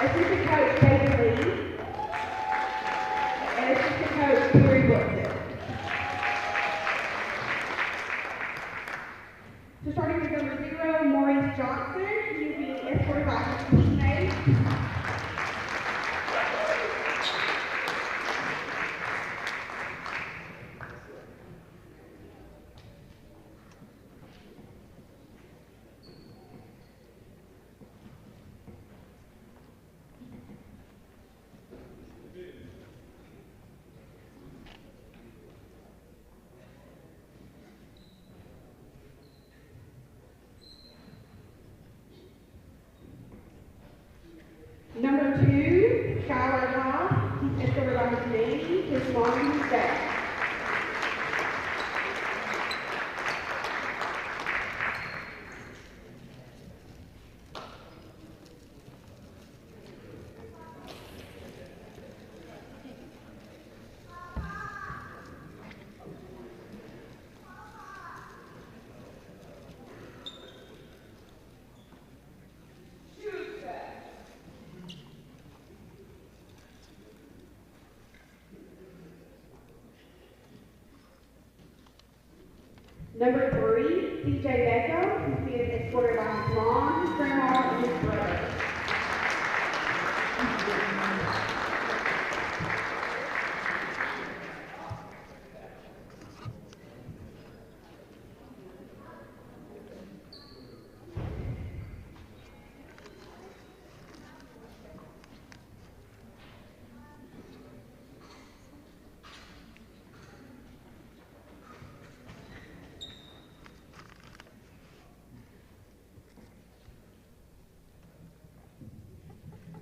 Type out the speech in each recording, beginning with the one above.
Assistant coach Bevill and assistant coach Terry Wilson. So starting with number 0, Maurice Johnson. He is being escorted by his teammates. Number 2, Skylar Haas. He's escorted by his nanny, his mom, and his dad. Number 3, CJ Becco. He's being escorted by his mom, his grandma, and his brother.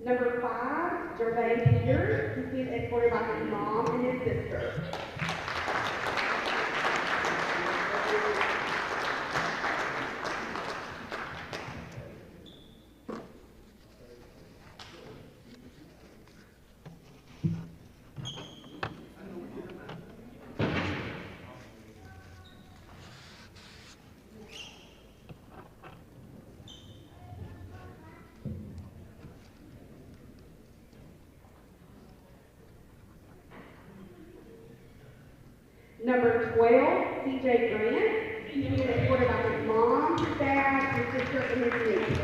Number 5, Gervais Peters. He's being escorted by his mom and his sister. Number 12, CJ Grant. He's being escorted by his mom, his dad, his sister, and his niece.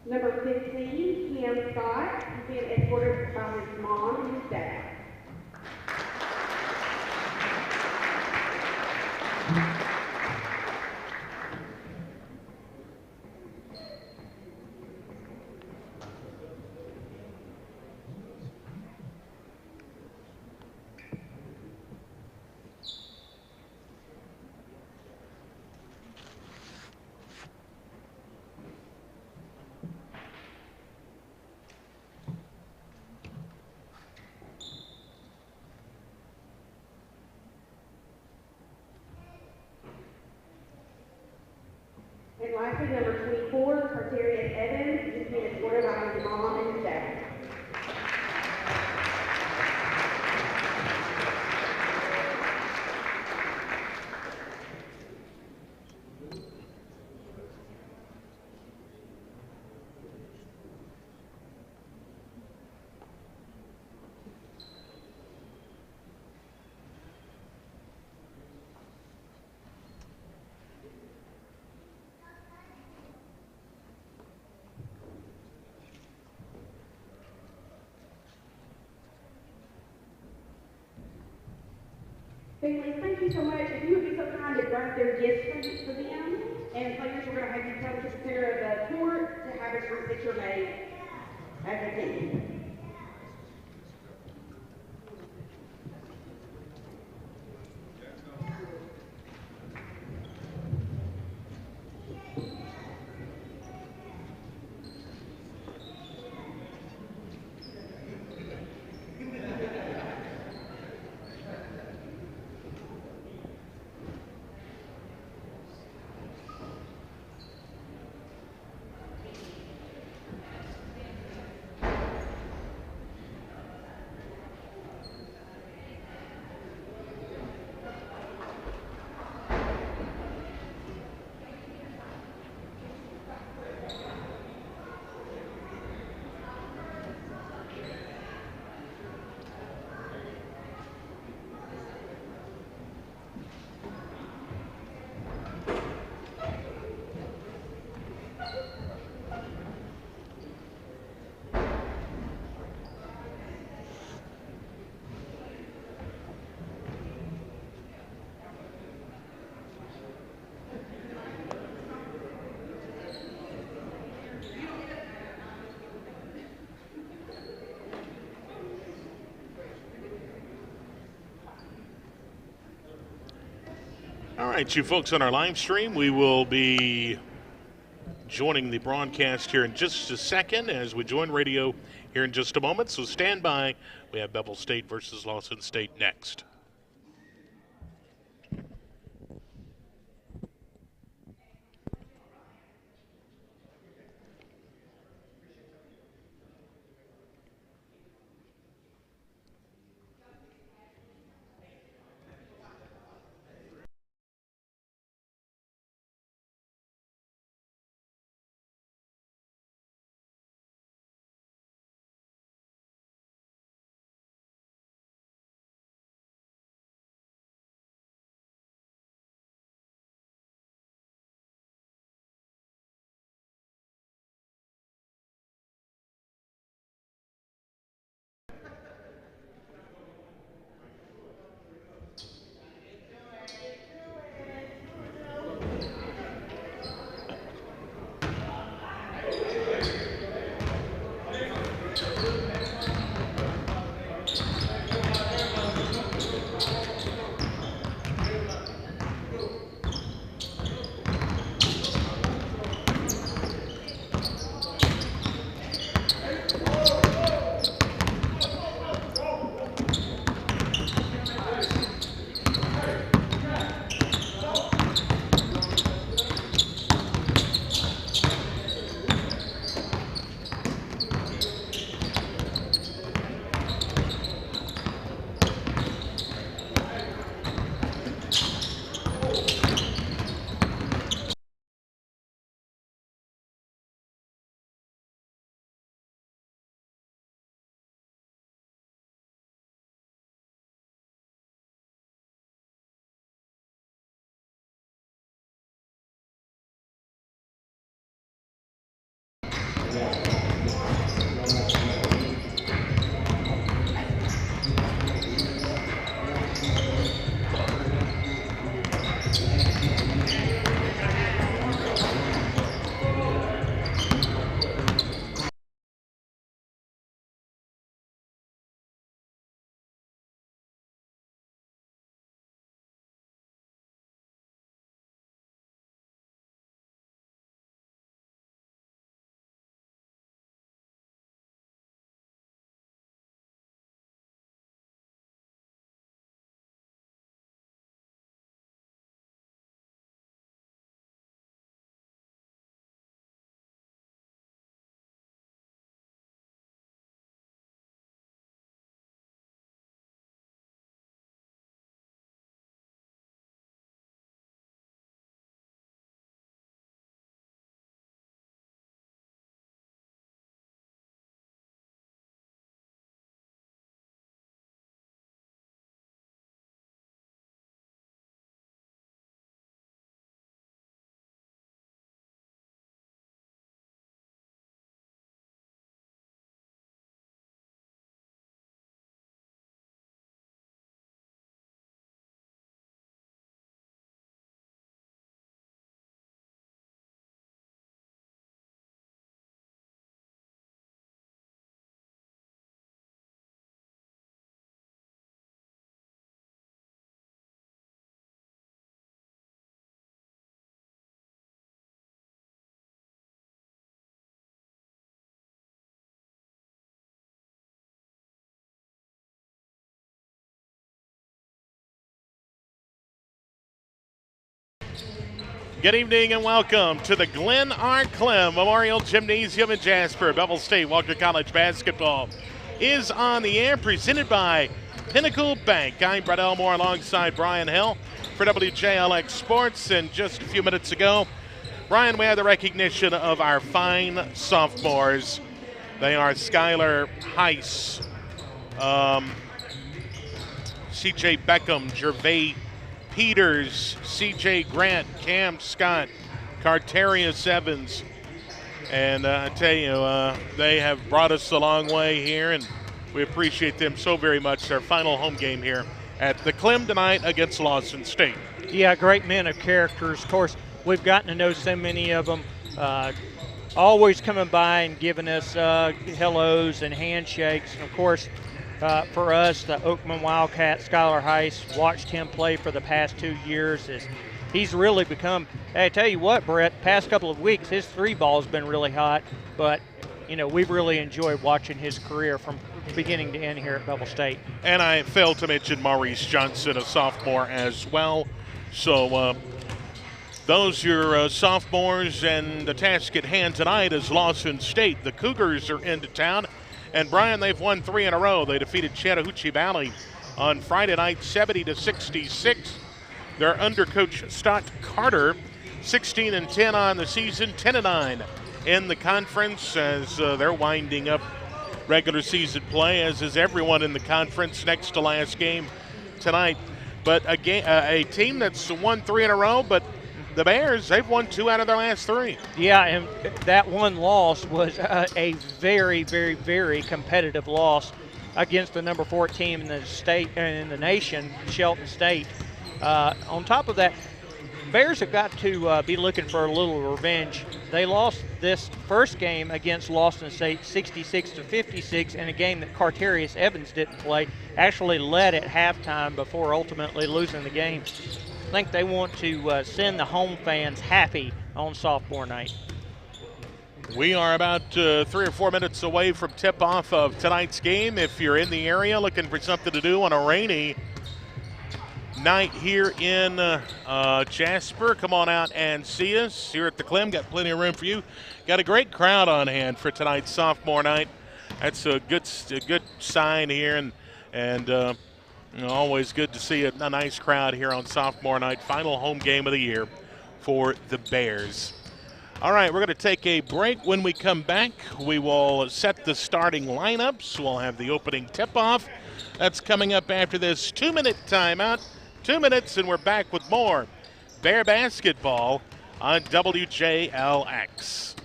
Number 15, Cam Scott. He's being escorted by his mom and his dad. And lastly, number 24, Carterius Evans. He's being escorted by his mom and his dad. Families, thank you so much. If you would be so kind to grab their gifts for them, and players, we're going to have you come to the center of the court to have a short picture made as a team. right, you folks on our live stream, we will be joining the broadcast here in just a second as we join radio here in just a moment. So stand by. We have Bevill State versus Lawson State next. Good evening and welcome to the Glen R. Clem Memorial Gymnasium in Jasper. Bevill State Walker College basketball is on the air, presented by Pinnacle Bank. I'm Brett Elmore alongside Brian Hill for WJLX Sports. And just a few minutes ago, Brian, we had the recognition of our fine sophomores. They are Skylar Heiss, C.J. Beckham, Gervais Peters, C.J. Grant, Cam Scott, Carterius Evans. And I tell you, they have brought us a long way here, and we appreciate them so very much. Their final home game here at the Clem tonight against Lawson State. Yeah, great men of characters. Of course, we've gotten to know so many of them, always coming by and giving us hellos and handshakes. And of course, for us, the Oakman Wildcat, Skylar Heiss, watched him play for the past 2 years, has he's really become, hey, I tell you what, Brett, past couple of weeks, his three ball's been really hot, but, you know, we've really enjoyed watching his career from beginning to end here at Bevill State. And I failed to mention Maurice Johnson, a sophomore as well. So those your sophomores, and the task at hand tonight is Lawson State. The Cougars are into town, and Brian, they've won 3 in a row. They defeated Chattahoochee Valley on Friday night, 70-66. They're under Coach Stott Carter, 16-10 on the season, 10-9 in the conference as they're winding up regular season play, as is everyone in the conference. Next to last game tonight. But a team that's won 3 in a row, but the Bears, they've won 2 out of their last 3. Yeah, and that one loss was a very, very, very competitive loss against the number 4 team in the state and in the nation, Shelton State. On top of that, Bears have got to be looking for a little revenge. They lost this first game against Lawson State 66-56 in a game that Carterius Evans didn't play, actually led at halftime before ultimately losing the game. I think they want to send the home fans happy on sophomore night. We are about 3 or 4 minutes away from tip-off of tonight's game. If you're in the area looking for something to do on a rainy night here in Jasper, come on out and see us here at the Clem. Got plenty of room for you. Got a great crowd on hand for tonight's sophomore night. That's a good sign here, and you know, always good to see a nice crowd here on sophomore night. Final home game of the year for the Bears. All right, we're going to take a break. When we come back, we will set the starting lineups. We'll have the opening tip-off. That's coming up after this 2-minute timeout. 2 minutes, and we're back with more Bear basketball on WJLX.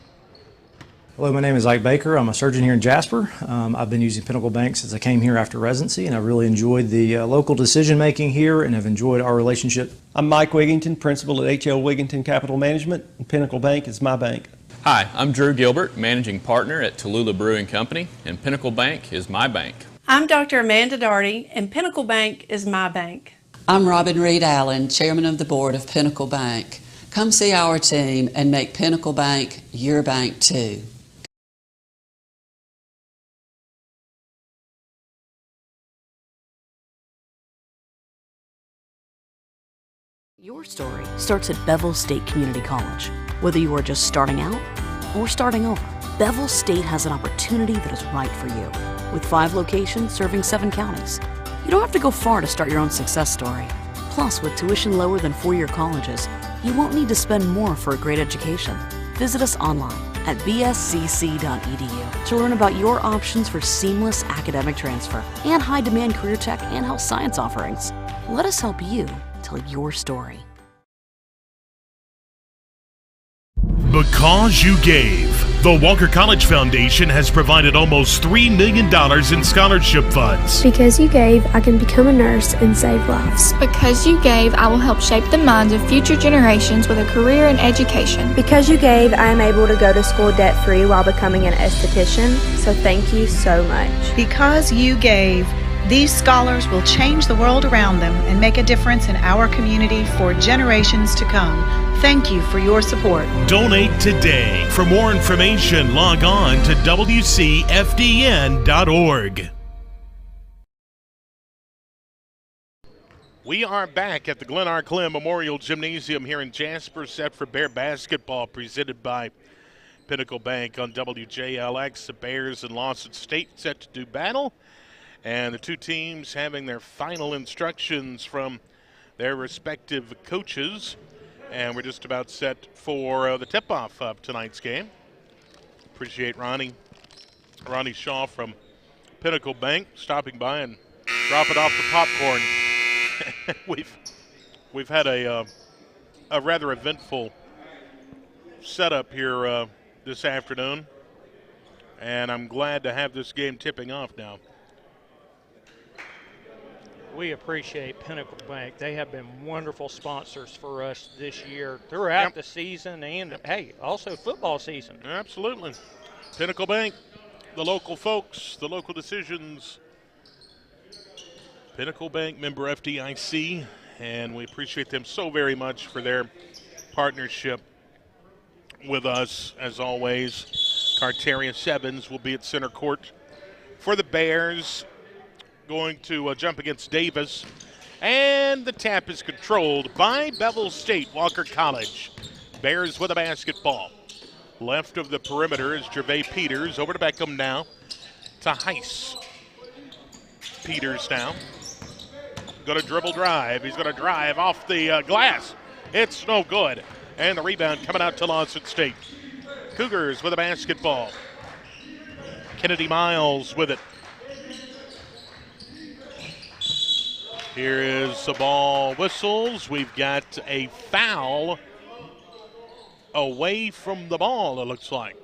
Hello, my name is Ike Baker. I'm a surgeon here in Jasper. I've been using Pinnacle Bank since I came here after residency, and I've really enjoyed the local decision-making here, and have enjoyed our relationship. I'm Mike Wigington, principal at H.L. Wigington Capital Management, and Pinnacle Bank is my bank. Hi, I'm Drew Gilbert, managing partner at Tallulah Brewing Company, and Pinnacle Bank is my bank. I'm Dr. Amanda Darty, and Pinnacle Bank is my bank. I'm Robin Reed Allen, chairman of the board of Pinnacle Bank. Come see our team and make Pinnacle Bank your bank too. Your story starts at Bevill State Community College. Whether you are just starting out or starting over, Bevill State has an opportunity that is right for you. With 5 locations serving 7 counties, you don't have to go far to start your own success story. Plus, with tuition lower than 4-year colleges, you won't need to spend more for a great education. Visit us online at bscc.edu to learn about your options for seamless academic transfer and high-demand career tech and health science offerings. Let us help you tell your story. Because you gave. The Walker College Foundation has provided almost $3 million in scholarship funds. Because you gave, I can become a nurse and save lives. Because you gave, I will help shape the minds of future generations with a career in education. Because you gave, I am able to go to school debt-free while becoming an esthetician. So thank you so much. Because you gave, these scholars will change the world around them and make a difference in our community for generations to come. Thank you for your support. Donate today. For more information, log on to WCFDN.org. We are back at the Glen R. Clem Memorial Gymnasium here in Jasper, set for Bear basketball, presented by Pinnacle Bank on WJLX. The Bears and Lawson State set to do battle, and the two teams having their final instructions from their respective coaches. And we're just about set for the tip-off of tonight's game. Appreciate Ronnie Shaw from Pinnacle Bank stopping by and dropping off the popcorn. We've had a rather eventful setup here this afternoon, and I'm glad to have this game tipping off now. We appreciate Pinnacle Bank. They have been wonderful sponsors for us this year throughout the season and, hey, also football season. Absolutely. Pinnacle Bank, the local folks, the local decisions. Pinnacle Bank, member FDIC, and we appreciate them so very much for their partnership with us, as always. Carterius Evans will be at center court for the Bears, going to jump against Davis. And the tap is controlled by Bevill State, Walker College. Bears with a basketball. Left of the perimeter is Gervais Peters. Over to Beckham now to Heiss. Peters now. Going to dribble drive. He's going to drive off the glass. It's no good. And the rebound coming out to Lawson State. Cougars with a basketball. Kennedy Miles with it. Here is the ball whistles. We've got a foul away from the ball, it looks like.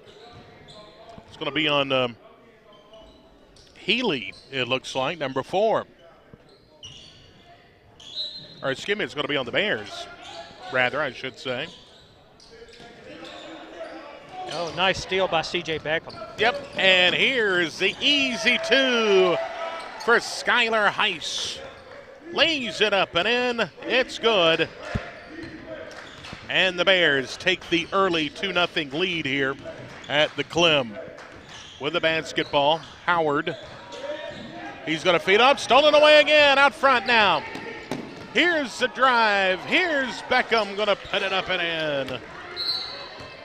It's going to be on Healy, it looks like, number 4. Or excuse me, it's going to be on the Bears, rather, I should say. Oh, nice steal by C.J. Beckham. Yep, and here's the easy 2 for Skylar Heiss. Lays it up and in. It's good. And the Bears take the early 2-0 lead here at the Clem. With the basketball, Howard. He's going to feed up. Stolen away again out front now. Here's the drive. Here's Beckham going to put it up and in.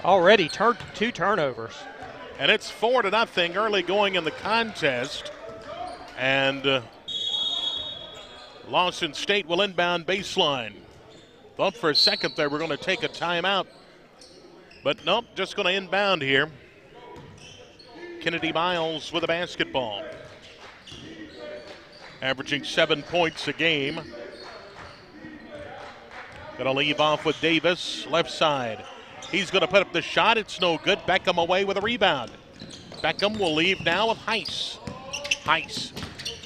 Already 2 turnovers. And it's 4-0 early going in the contest. And Lawson State will inbound baseline. Thought for a second there we're going to take a timeout. But nope, just going to inbound here. Kennedy Miles with a basketball. Averaging 7 points a game. Going to leave off with Davis, left side. He's going to put up the shot. It's no good. Beckham away with a rebound. Beckham will leave now with Heiss. Heiss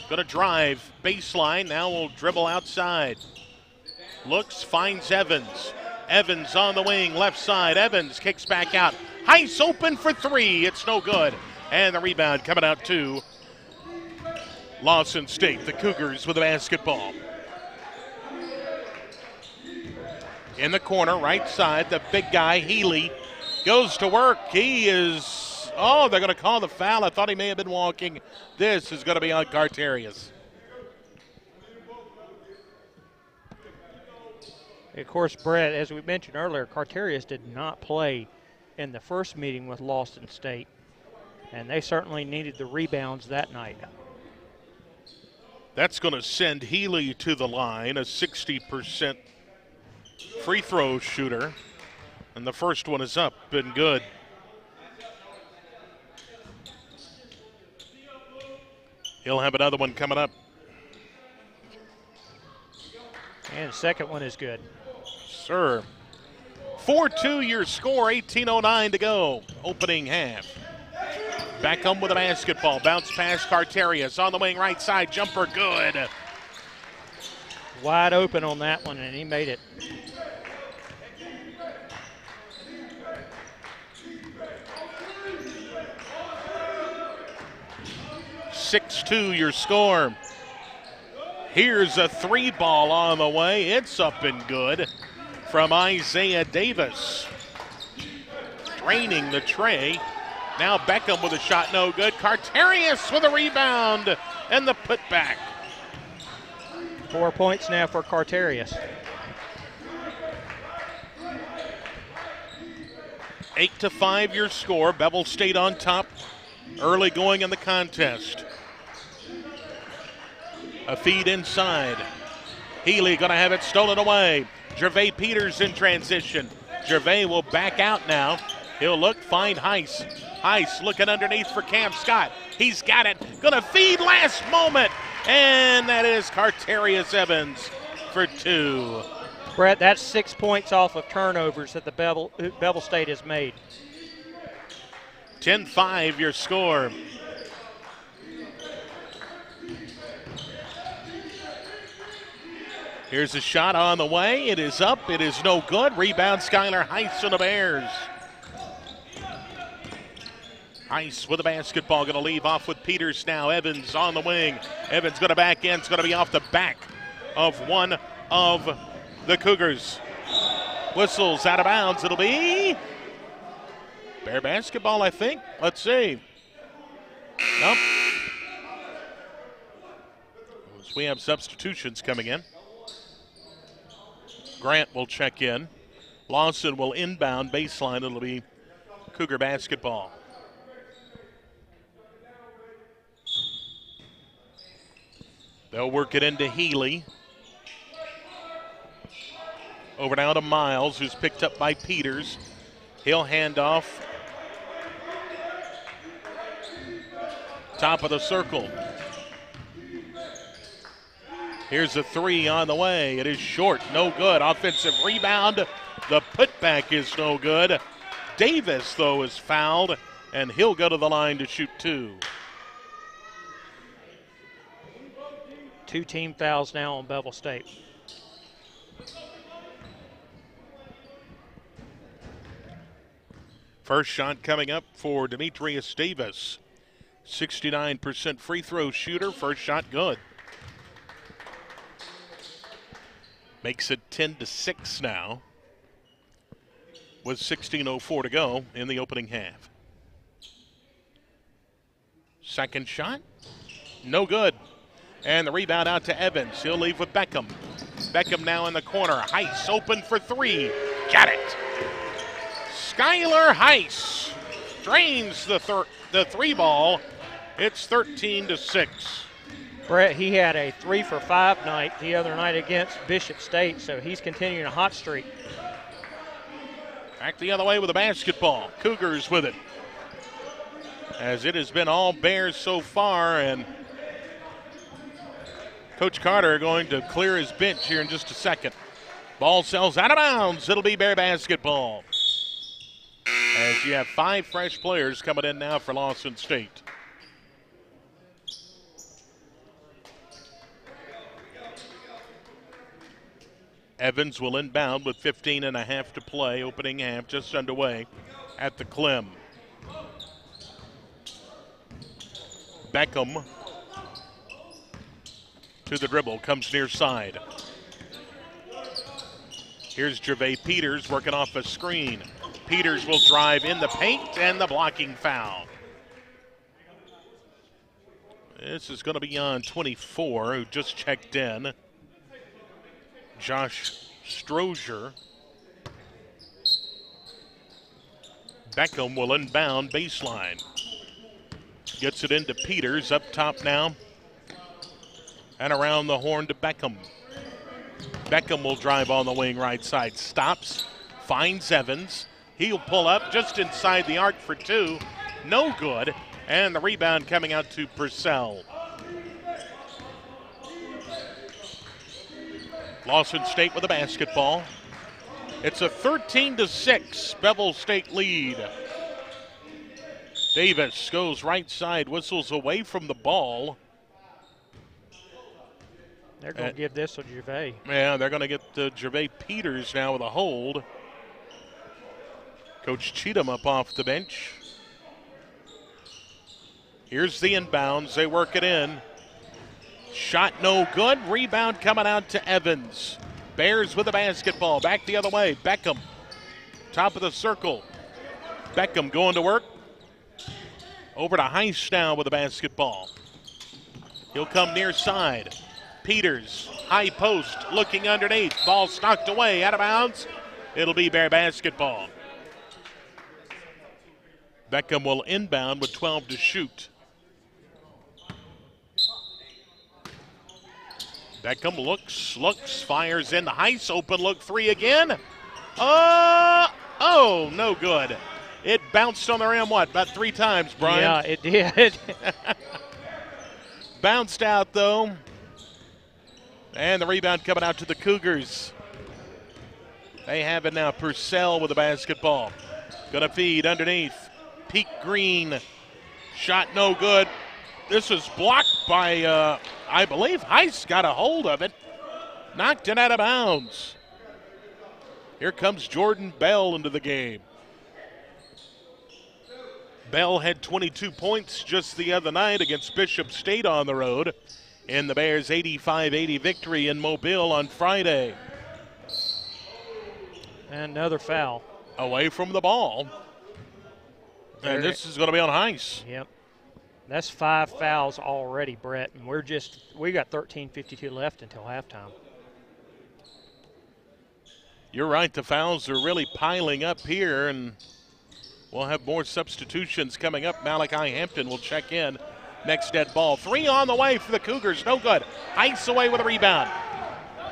going to drive baseline. Now will dribble outside. Looks, finds Evans. Evans on the wing, left side. Evans kicks back out. Heiss open for 3. It's no good. And the rebound coming out to Lawson State. The Cougars with the basketball. In the corner, right side, the big guy, Healy, goes to work. He is, oh, they're going to call the foul. I thought he may have been walking. This is going to be on Carterius. Of course, Brett, as we mentioned earlier, Carterius did not play in the first meeting with Lawson State, and they certainly needed the rebounds that night. That's going to send Healy to the line, a 60% free throw shooter, and the first one is up and good. He'll have another one coming up. And the second one is good. Sir. 4-2 your score, 18:09 to go. Opening half. Beckham with a basketball. Bounce pass Carterius on the wing right side. Jumper good. Wide open on that one, and he made it. (6-2) your score. Here's a 3-ball on the way. It's up and good from Isaiah Davis. Draining the tray. Now Beckham with a shot, no good. Carterius with a rebound and the putback. 4 points now for Carterius. 8-5 your score. Bevill State on top early going in the contest. A feed inside. Healy going to have it stolen away. Gervais Peters in transition. Gervais will back out now. He'll look, find Heiss. Heiss looking underneath for Cam Scott. He's got it. Going to feed last moment. And that is Carterius Evans for 2. Brett, that's 6 points off of turnovers that the Bevill State has made. 10-5 your score. Here's a shot on the way. It is up. It is no good. Rebound Skylar Heiss on the Bears. Heiss with the basketball. Going to leave off with Peters now. Evans on the wing. Evans going to back in. It's going to be off the back of one of the Cougars. Whistles out of bounds. It'll be Bear basketball, I think. Let's see. Nope. We have substitutions coming in. Grant will check in. Lawson will inbound baseline. It'll be Cougar basketball. They'll work it into Healy. Over now to Miles, who's picked up by Peters. He'll hand off. Top of the circle. Here's a three on the way. It is short, no good. Offensive rebound. The putback is no good. Davis, though, is fouled, and he'll go to the line to shoot two. 2 team fouls now on Bevill State. First shot coming up for Demetrius Davis. 69% free throw shooter. First shot good. Makes it 10-6 now, with 16:04 to go in the opening half. Second shot, no good. And the rebound out to Evans. He'll leave with Beckham. Beckham now in the corner. Heiss open for three. Got it. Skylar Heiss drains the three ball. It's 13-6. Brett, he had a 3 for 5 night the other night against Bishop State, so he's continuing a hot streak. Back the other way with the basketball. Cougars with it, as it has been all Bears so far, and Coach Carter going to clear his bench here in just a second. Ball sells out of bounds. It'll be Bear basketball, as you have 5 fresh players coming in now for Lawson State. Evans will inbound with 15.5 to play. Opening half just underway at the Clem. Beckham to the dribble, comes near side. Here's Gervais Peters working off a screen. Peters will drive in the paint, and the blocking foul. This is going to be on 24, who just checked in. Josh Strozier. Beckham will inbound baseline. Gets it into Peters, up top now. And around the horn to Beckham. Beckham will drive on the wing right side. Stops, finds Evans. He'll pull up just inside the arc for two. No good. And the rebound coming out to Purcell. Lawson State with the basketball. It's a 13-6 Bevill State lead. Davis goes right side, whistles away from the ball. They're going to give this to Gervais. Yeah, they're going to get Gervais Peters now with a hold. Coach Cheatham up off the bench. Here's the inbounds. They work it in. Shot no good. Rebound coming out to Evans. Bears with the basketball. Back the other way. Beckham. Top of the circle. Beckham going to work. Over to Heiss now with the basketball. He'll come near side. Peters, high post, looking underneath. Ball knocked away, out of bounds. It'll be Bear basketball. Beckham will inbound with 12 to shoot. Beckham looks, fires in. The Heiss open look, three again. Oh, no good. It bounced on the rim, about 3 times, Brian? Yeah, it did. Bounced out, though. And the rebound coming out to the Cougars. They have it now. Purcell with the basketball. Gonna feed underneath. Pete Green. Shot no good. This was blocked by, I believe, Heiss got a hold of it. Knocked it out of bounds. Here comes Jordan Bell into the game. Bell had 22 points just the other night against Bishop State on the road. in the Bears' 85-80 victory in Mobile on Friday. And another foul. Away from the ball. And this is going to be on Heiss. Yep. That's 5 fouls already, Brett, and we got 13:52 left until halftime. You're right, the fouls are really piling up here, and we'll have more substitutions coming up. Malachi Hampton will check in. Next dead ball. 3 on the way for the Cougars. No good. Heiss away with a rebound.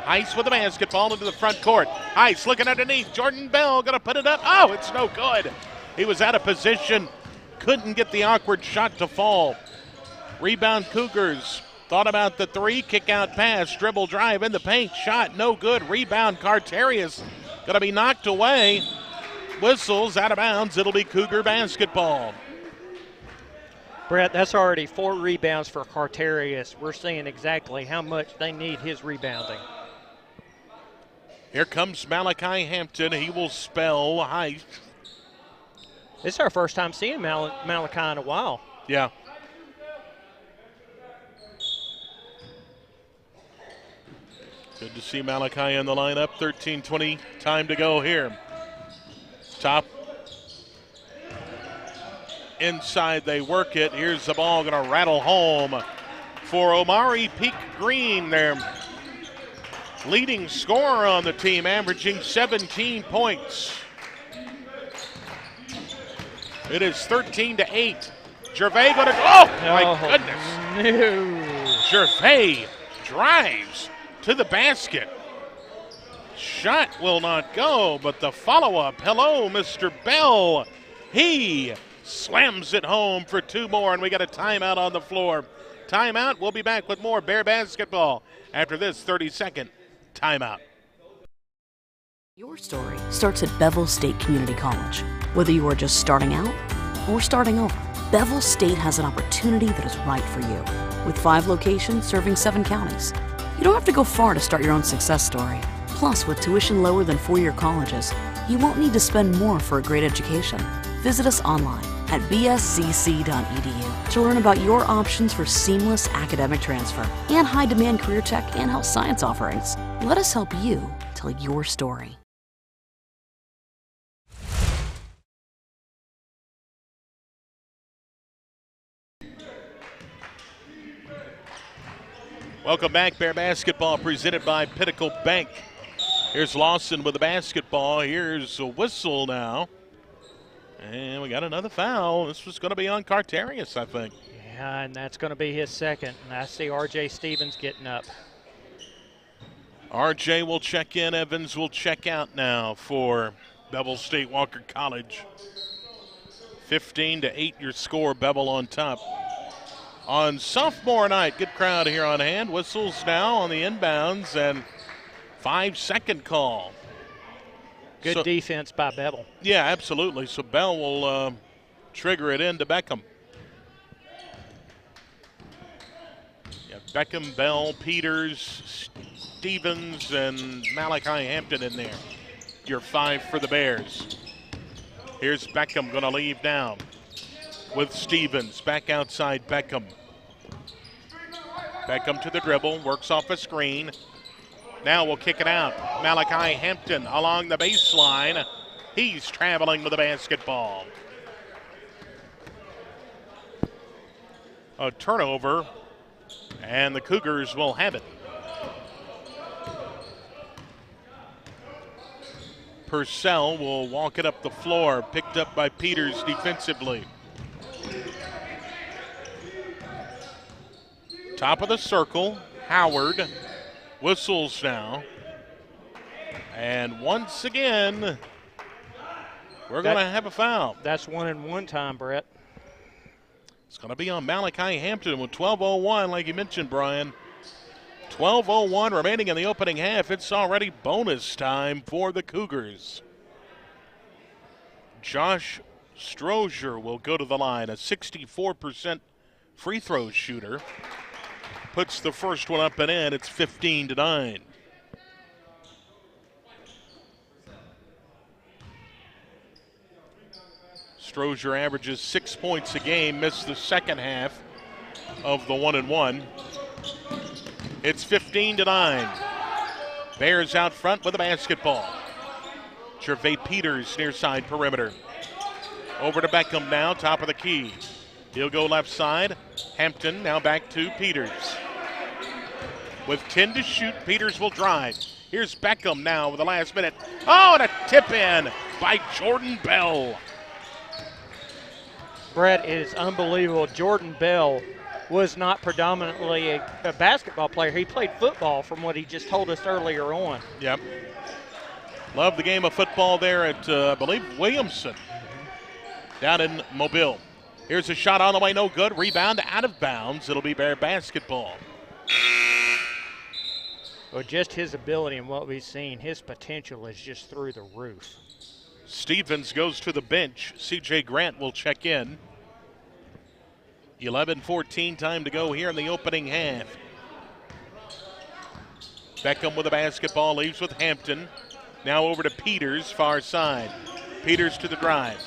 Heiss with the basketball into the front court. Heiss looking underneath. Jordan Bell going to put it up. Oh, it's no good. He was out of position. Couldn't get the awkward shot to fall. Rebound Cougars. Thought about the 3. Kick out pass. Dribble drive in the paint. Shot no good. Rebound Carterius. Going to be knocked away. Whistles out of bounds. It'll be Cougar basketball. Brett, that's already 4 rebounds for Carterius. We're seeing exactly how much they need his rebounding. Here comes Malachi Hampton. He will spell Heiss. This is our first time seeing Malachi in a while. Yeah. Good to see Malachi in the lineup. 13:20 time to go here. Top. Inside they work it. Here's the ball going to rattle home for Omari Peak Green, their leading scorer on the team, averaging 17 points. It is 13-8. Gervais going to go. Oh, my goodness. No. Gervais drives to the basket. Shot will not go, but the follow-up. Hello, Mr. Bell. He slams it home for 2 more, and we got a timeout on the floor. Timeout. We'll be back with more Bear basketball after this 30-second timeout. Your story starts at Bevill State Community College. Whether you are just starting out or starting over, Bevill State has an opportunity that is right for you. With 5 locations serving 7 counties. You don't have to go far to start your own success story. Plus, with tuition lower than 4-year colleges, you won't need to spend more for a great education. Visit us online at bscc.edu to learn about your options for seamless academic transfer and high-demand career tech and health science offerings. Let us help you tell your story. Welcome back, Bear basketball presented by Pinnacle Bank. Here's Lawson with the basketball. Here's a whistle now. And we got another foul. This was going to be on Carterius, I think. Yeah, and that's going to be his second. And I see R.J. Stevens getting up. R.J. will check in. Evans will check out now for Bevill State Walker College. 15-8 your score, Bevill on top. On sophomore night, good crowd here on hand. Whistles now on the inbounds and 5-second call. Good defense by Bevill. Yeah, absolutely. So Bell will trigger it into Beckham. Yeah, Beckham, Bell, Peters, Stevens, and Malachi Hampton in there. Your 5 for the Bears. Here's Beckham going to leave now with Stevens. Back outside Beckham. Beckham to the dribble, works off a screen. Now we'll kick it out. Malachi Hampton along the baseline. He's traveling with the basketball. A turnover, and the Cougars will have it. Purcell will walk it up the floor, picked up by Peters defensively. Top of the circle, Howard whistles now. And once again, we're going to have a foul. That's 1-and-1 time, Brett. It's going to be on Malachi Hampton with 12:01, like you mentioned, Brian. 12:01 remaining in the opening half. It's already bonus time for the Cougars. Josh Strozier will go to the line, a 64% free throw shooter. Puts the first one up and in. It's 15-9. Strozier averages 6 points a game, missed the second half of the 1-and-1. It's 15-9. Bears out front with the basketball. Gervais Peters near side perimeter. Over to Beckham now, top of the key. He'll go left side. Hampton now back to Peters. With 10 to shoot, Peters will drive. Here's Beckham now with the last minute. Oh, and a tip in by Jordan Bell. Brett, it is unbelievable. Jordan Bell was not predominantly a basketball player. He played football from what he just told us earlier on. Yep. Love the game of football there at, I believe, Williamson down in Mobile. Here's a shot on the way, no good. Rebound out of bounds. It'll be Bear basketball. Well, just his ability and what we've seen, his potential is just through the roof. Stevens goes to the bench. C.J. Grant will check in. 11-14 time to go here in the opening half. Beckham with the basketball, leaves with Hampton. Now over to Peters, far side. Peters to the drive.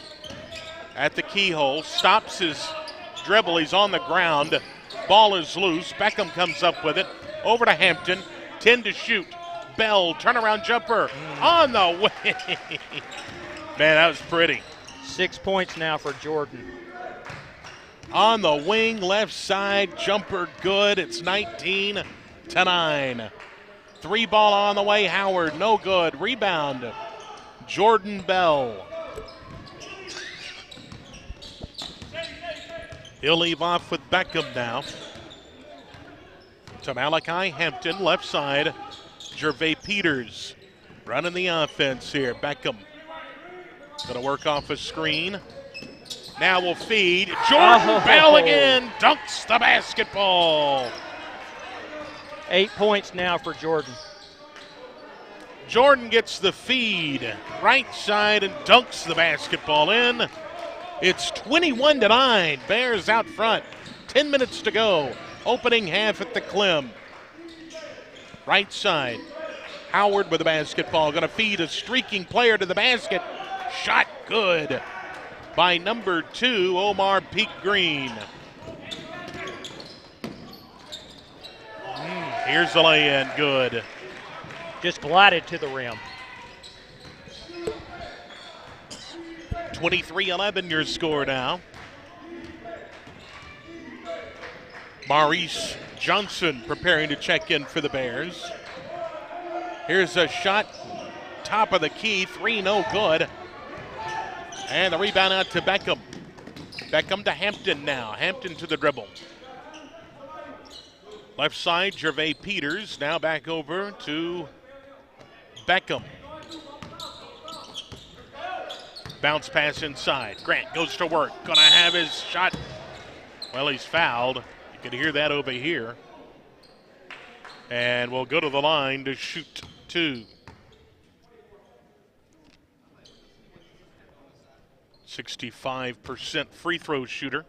At the keyhole, stops his dribble. He's on the ground. Ball is loose. Beckham comes up with it. Over to Hampton. 10 to shoot. Bell, turnaround jumper on the way. Man, that was pretty. 6 points now for Jordan. On the wing, left side, jumper good. It's 19-9. 3 ball on the way, Howard, no good. Rebound, Jordan Bell. He'll leave off with Beckham now. To Malachi Hampton, left side. Gervais Peters running the offense here. Beckham going to work off a screen. Now will feed. Jordan Bell again dunks the basketball. 8 points now for Jordan. Jordan gets the feed right side and dunks the basketball in. It's 21-9. Bears out front. 10 minutes to go. Opening half at the Clem. Right side. Howard with the basketball. Going to feed a streaking player to the basket. Shot good by number 2, Omar Peak Green. Here's the lay-in, good. Just glided to the rim. 23-11 your score now. Maurice Johnson preparing to check in for the Bears. Here's a shot, top of the key, 3 no good. And the rebound out to Beckham. Beckham to Hampton now. Hampton to the dribble. Left side, Gervais Peters. Now back over to Beckham. Bounce pass inside. Grant goes to work. Gonna have his shot. Well, he's fouled. You can hear that over here. And we'll go to the line to shoot 2. 65% free throw shooter.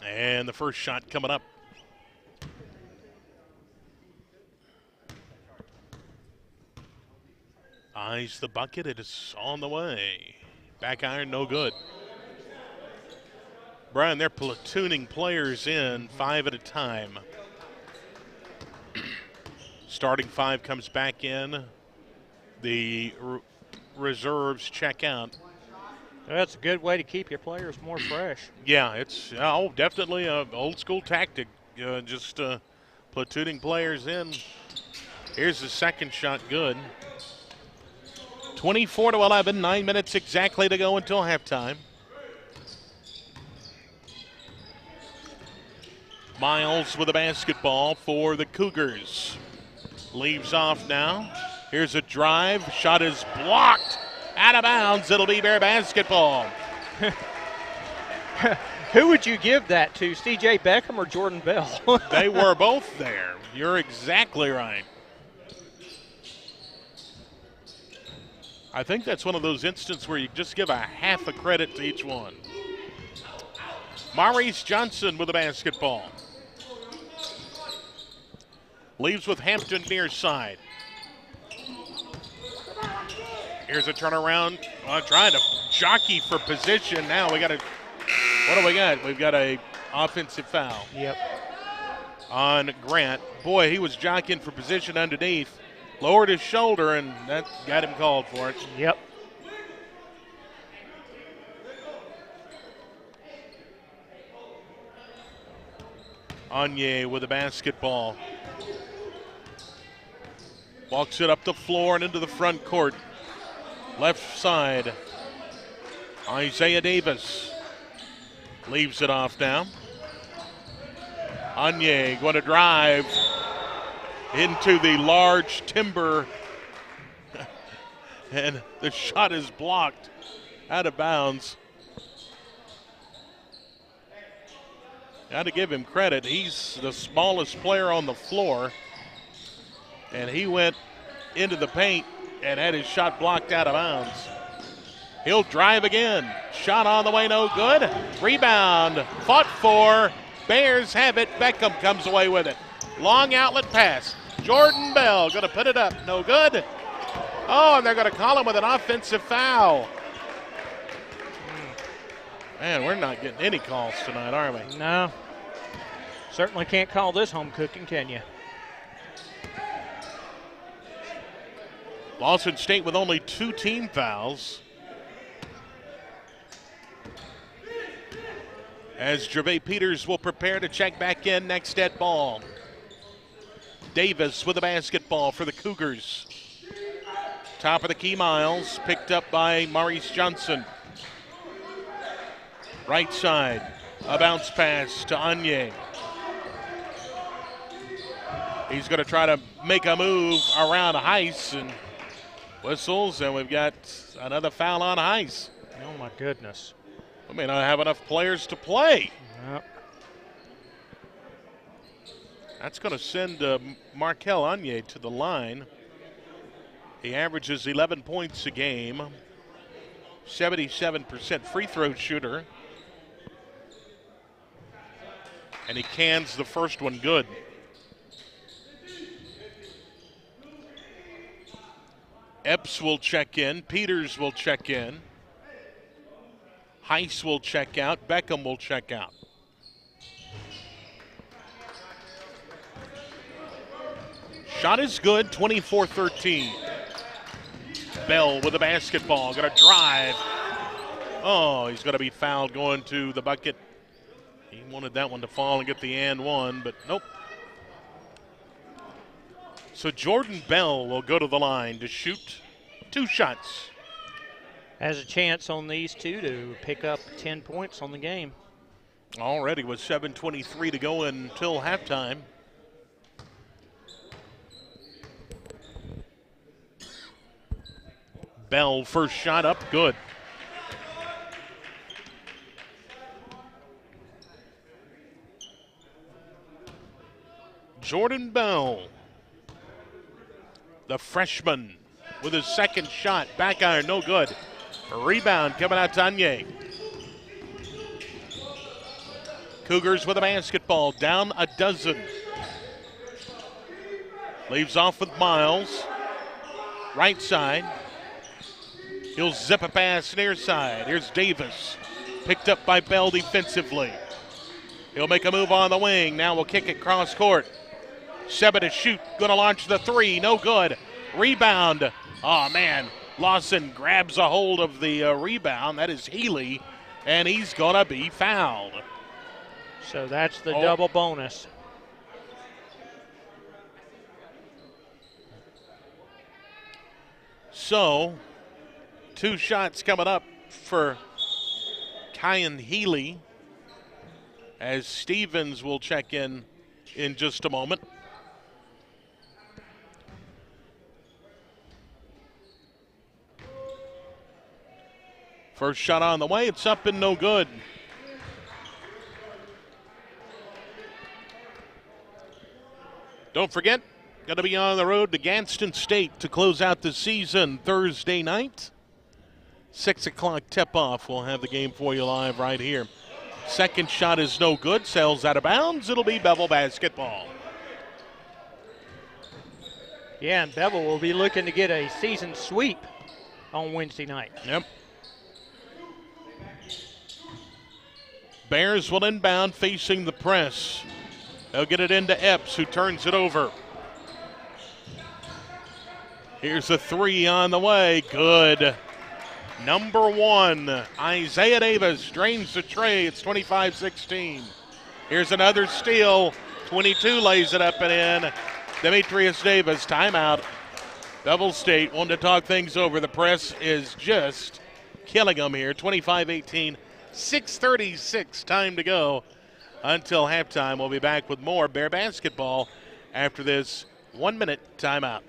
And the first shot coming up. Eyes the bucket. It is on the way. Back iron, no good. Brian, they're platooning players in 5 at a time. Starting 5 comes back in. The reserves check out. That's a good way to keep your players more fresh. Yeah, it's definitely an old school tactic. Just platooning players in. Here's the second shot, good. 24-11, 9 minutes exactly to go until halftime. Miles with the basketball for the Cougars. Leaves off now. Here's a drive. Shot is blocked. Out of bounds. It'll be Bear basketball. Who would you give that to, C.J. Beckham or Jordan Bell? They were both there. You're exactly right. I think that's one of those instances where you just give a half a credit to each one. Maurice Johnson with the basketball. Leaves with Hampton near side. Here's a turnaround. Trying to jockey for position. Now we got a, what do we got? We've got a offensive foul. Yep. On Grant. Boy, he was jockeying for position underneath. Lowered his shoulder, and that got him called for it. Yep. Anye with the basketball. Walks it up the floor and into the front court. Left side. Isaiah Davis leaves it off now. Anye going to drive into the large timber. And the shot is blocked out of bounds. Got to give him credit. He's the smallest player on the floor. And he went into the paint and had his shot blocked out of bounds. He'll drive again. Shot on the way, no good. Rebound, fought for. Bears have it. Beckham comes away with it. Long outlet pass. Jordan Bell going to put it up. No good. Oh, and they're going to call him with an offensive foul. Man, we're not getting any calls tonight, are we? No. Certainly can't call this home cooking, can you? Lawson State with only 2 team fouls. As Gervais Peters will prepare to check back in next at ball. Davis with the basketball for the Cougars. Top of the key, Miles, picked up by Maurice Johnson. Right side, a bounce pass to Anye. He's going to try to make a move around Heiss and whistles, and we've got another foul on Heiss. Oh, my goodness. We may not have enough players to play. Yep. That's going to send Markel Anye to the line. He averages 11 points a game, 77% free throw shooter, and he cans the first one good. Epps will check in. Peters will check in. Heiss will check out. Beckham will check out. Shot is good, 24-13. Bell with the basketball, going to drive. Oh, he's going to be fouled going to the bucket. He wanted that one to fall and get the and one, but nope. So Jordan Bell will go to the line to shoot 2 shots. Has a chance on these two to pick up 10 points on the game. Already with 7:23 to go until halftime. Bell first shot up, good. Jordan Bell, the freshman, with his second shot. Back iron, no good. A rebound coming out to Anye. Cougars with a basketball, down a dozen. Leaves off with Miles. Right side. He'll zip a pass near side. Here's Davis. Picked up by Bell defensively. He'll make a move on the wing. Now we'll kick it cross court. Seba to shoot. Going to launch the 3. No good. Rebound. Oh, man. Lawson grabs a hold of the rebound. That is Healy, and he's going to be fouled. So that's the double bonus. So 2 shots coming up for Kyan Healy, as Stevens will check in just a moment. First shot on the way, it's up and no good. Don't forget, going to be on the road to Gadsden State to close out the season Thursday night. 6 o'clock tip-off. We'll have the game for you live right here. Second shot is no good, sails out of bounds. It'll be Bevill basketball. Yeah, and Bevill will be looking to get a season sweep on Wednesday night. Yep. Bears will inbound facing the press. They'll get it into Epps, who turns it over. Here's a three on the way. Good. Number one, Isaiah Davis drains the tray. It's 25-16. Here's another steal. 22 lays it up and in. Demetrius Davis, timeout. Bevill State wanting to talk things over. The press is just killing them here. 25-18, 6:36 time to go until halftime. We'll be back with more Bear basketball after this 1-minute timeout.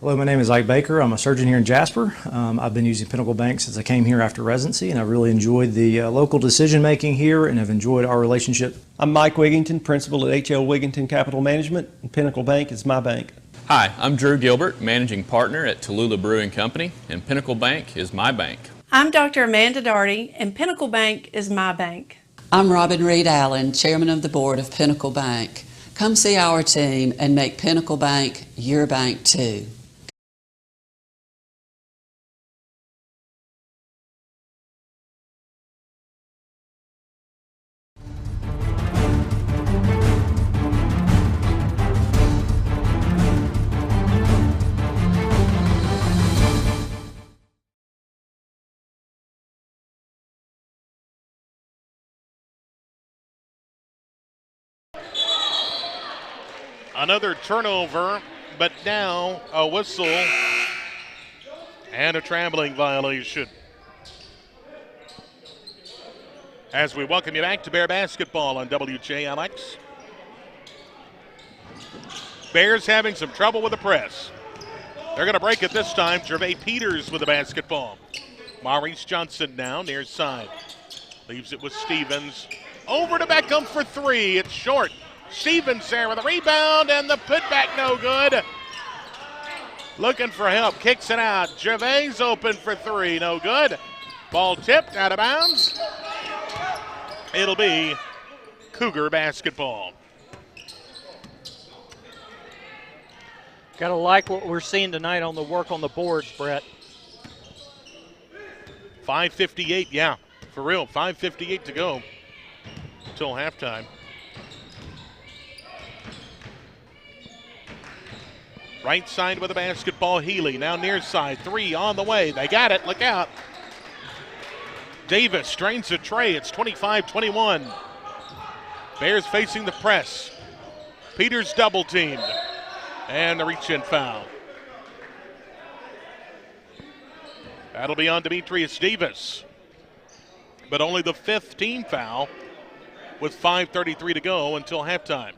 Hello, my name is Ike Baker. I'm a surgeon here in Jasper. I've been using Pinnacle Bank since I came here after residency, and I've really enjoyed the local decision making here and have enjoyed our relationship. I'm Mike Wigington, principal at H.L. Wigington Capital Management, and Pinnacle Bank is my bank. Hi, I'm Drew Gilbert, managing partner at Tallulah Brewing Company, and Pinnacle Bank is my bank. I'm Dr. Amanda Daugherty, and Pinnacle Bank is my bank. I'm Robin Reed Allen, chairman of the board of Pinnacle Bank. Come see our team and make Pinnacle Bank your bank too. Another turnover, but now a whistle and a traveling violation. As we welcome you back to Bear basketball on WJLX. Bears having some trouble with the press. They're going to break it this time. Gervais Peters with the basketball. Maurice Johnson now near side. Leaves it with Stevens. Over to Beckham for three. It's short. Stevens there with a rebound, and the putback no good. Looking for help, kicks it out. Gervais open for three, no good. Ball tipped out of bounds. It'll be Cougar basketball. Gotta like what we're seeing tonight on the work on the boards, Brett. 5:58, yeah, for real, 5:58 to go until halftime. Right side with the basketball, Healy. Now near side, three on the way. They got it, look out. Davis drains the tray, it's 25-21. Bears facing the press. Peters double teamed. And the reach-in foul. That'll be on Demetrius Davis. But only the fifth team foul with 5:33 to go until halftime.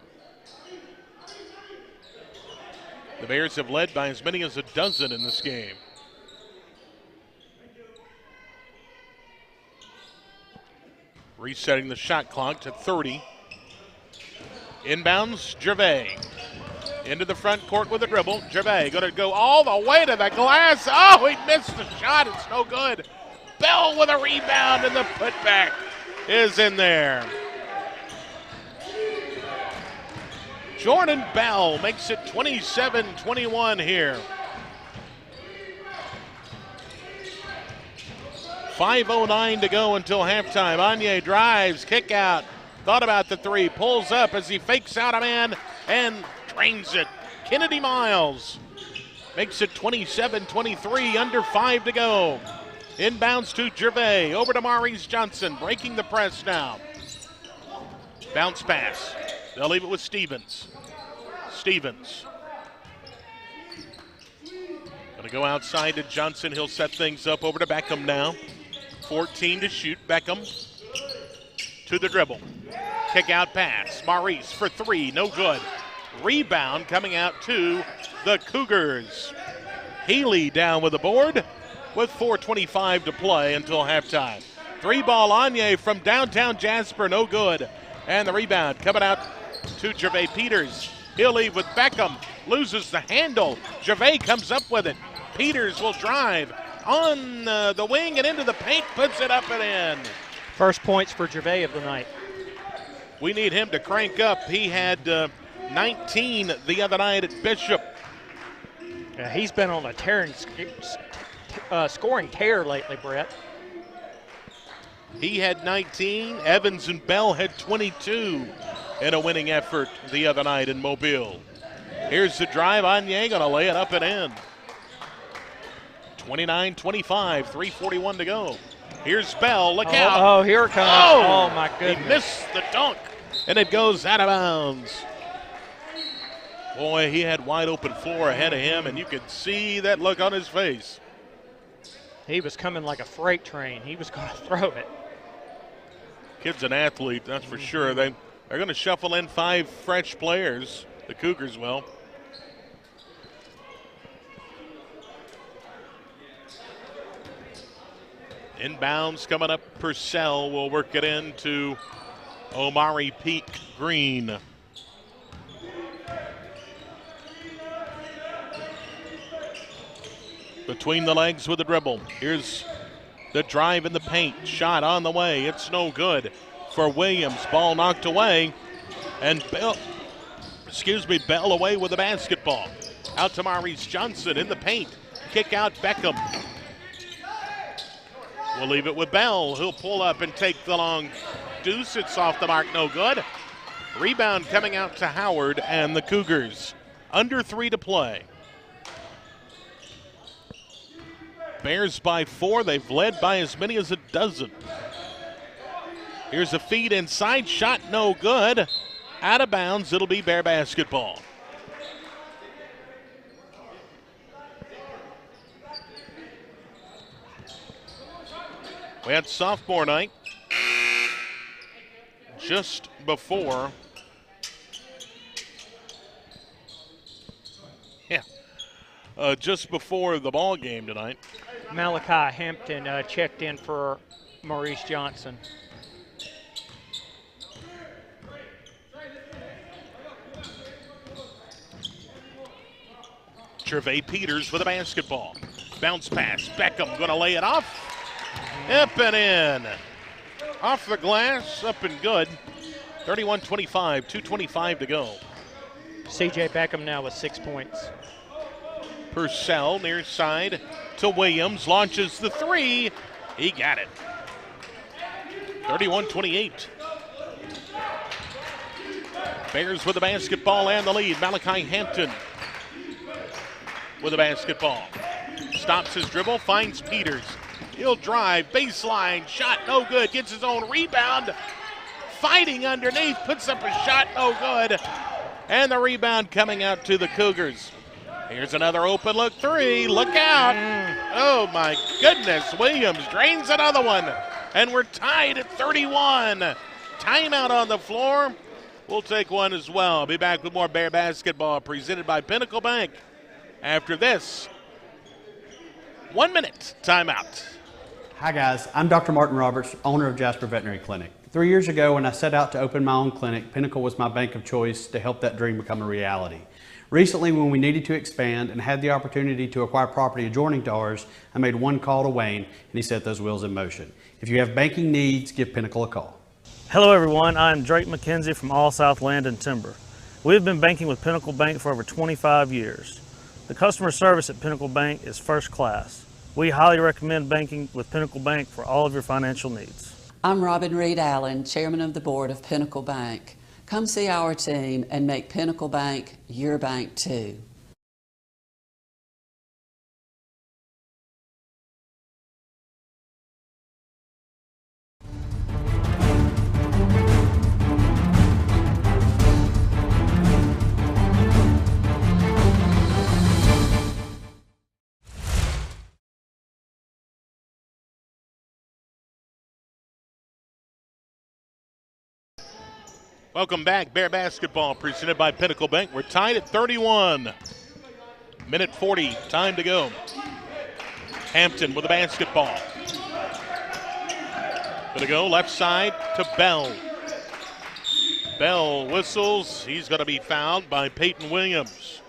The Bears have led by as many as a dozen in this game. Resetting the shot clock to 30. Inbounds, Gervais. Into the front court with a dribble. Gervais going to go all the way to the glass. Oh, he missed the shot. It's no good. Bell with a rebound, and the putback is in there. Jordan Bell makes it 27-21 here. 5:09 to go until halftime. Anye drives, kick out, thought about the three, pulls up as he fakes out a man and drains it. Kennedy Miles makes it 27-23, under 5 to go. Inbounds to Gervais, over to Maurice Johnson, breaking the press now. Bounce pass. They'll leave it with Stevens. Stevens. Going to go outside to Johnson. He'll set things up over to Beckham now. 14 to shoot. Beckham to the dribble. Kick out pass. Maurice for three. No good. Rebound coming out to the Cougars. Healy down with the board with 4:25 to play until halftime. Three ball Anye from downtown Jasper. No good. And the rebound coming out to Gervais Peters. He'll leave with Beckham. Loses the handle. Gervais comes up with it. Peters will drive on the wing and into the paint. Puts it up and in. First points for Gervais of the night. We need him to crank up. He had 19 the other night at Bishop. Yeah, he's been on a tearing, scoring tear lately, Brett. He had 19. Evans and Bell had 22 in a winning effort the other night in Mobile. Here's the drive. Anye going to lay it up and in. 29-25, 3:41 to go. Here's Bell. Look out. Oh, here it comes. Oh, my goodness. He missed the dunk, and it goes out of bounds. Boy, he had wide open floor ahead of him, and you could see that look on his face. He was coming like a freight train. He was going to throw it. Kid's an athlete, that's for sure. They're going to shuffle in 5 fresh players. The Cougars will. Inbounds coming up. Purcell will work it into Omari Peak Green. Between the legs with the dribble. Here's the drive in the paint. Shot on the way. It's no good for Williams. Ball knocked away. And Bell away with the basketball. Out to Maurice Johnson in the paint. Kick out Beckham. We'll leave it with Bell. He'll pull up and take the long deuce. It's off the mark, no good. Rebound coming out to Howard and the Cougars. Under 3 to play. Bears by 4. They've led by as many as a dozen. Here's a feed inside. Shot no good. Out of bounds. It'll be Bear basketball. We had sophomore night just before. Just before the ball game tonight. Malachi Hampton checked in for Maurice Johnson. Gervais Peters with a basketball. Bounce pass. Beckham going to lay it off. Up and in. Off the glass. Up and good. 31-25. 2:25 to go. C.J. Beckham now with 6 points. Purcell near side to Williams. Launches the 3. He got it. 31-28. Bears with the basketball and the lead. Malachi Hampton with the basketball. Stops his dribble, finds Peters. He'll drive, baseline, shot no good. Gets his own rebound. Fighting underneath, puts up a shot, no good. And the rebound coming out to the Cougars. Here's another open look 3. Look out. Oh, my goodness. Williams drains another one. And we're tied at 31. Timeout on the floor. We'll take one as well. Be back with more Bear basketball presented by Pinnacle Bank after this 1-minute timeout. Hi, guys. I'm Dr. Martin Roberts, owner of Jasper Veterinary Clinic. 3 years ago, when I set out to open my own clinic, Pinnacle was my bank of choice to help that dream become a reality. Recently, when we needed to expand and had the opportunity to acquire property adjoining to ours, I made one call to Wayne, and he set those wheels in motion. If you have banking needs, give Pinnacle a call. Hello, everyone. I'm Drake McKenzie from All South Land and Timber. We have been banking with Pinnacle Bank for over 25 years. The customer service at Pinnacle Bank is first class. We highly recommend banking with Pinnacle Bank for all of your financial needs. I'm Robin Reed Allen, Chairman of the Board of Pinnacle Bank. Come see our team and make Pinnacle Bank your bank too. Welcome back, Bear basketball presented by Pinnacle Bank. We're tied at 31. Minute 40, time to go. Hampton with the basketball. Gonna go left side to Bell. Bell whistles. He's gonna be fouled by Peyton Williams.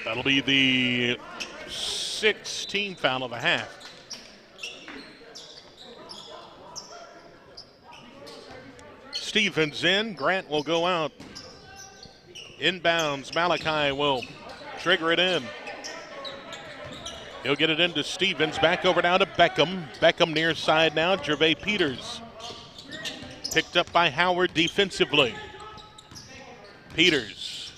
That'll be the 16th foul of the half. Stevens in. Grant will go out. Inbounds. Malachi will trigger it in. He'll get it into Stevens. Back over now to Beckham. Beckham near side now. Gervais Peters. Picked up by Howard defensively. Peters.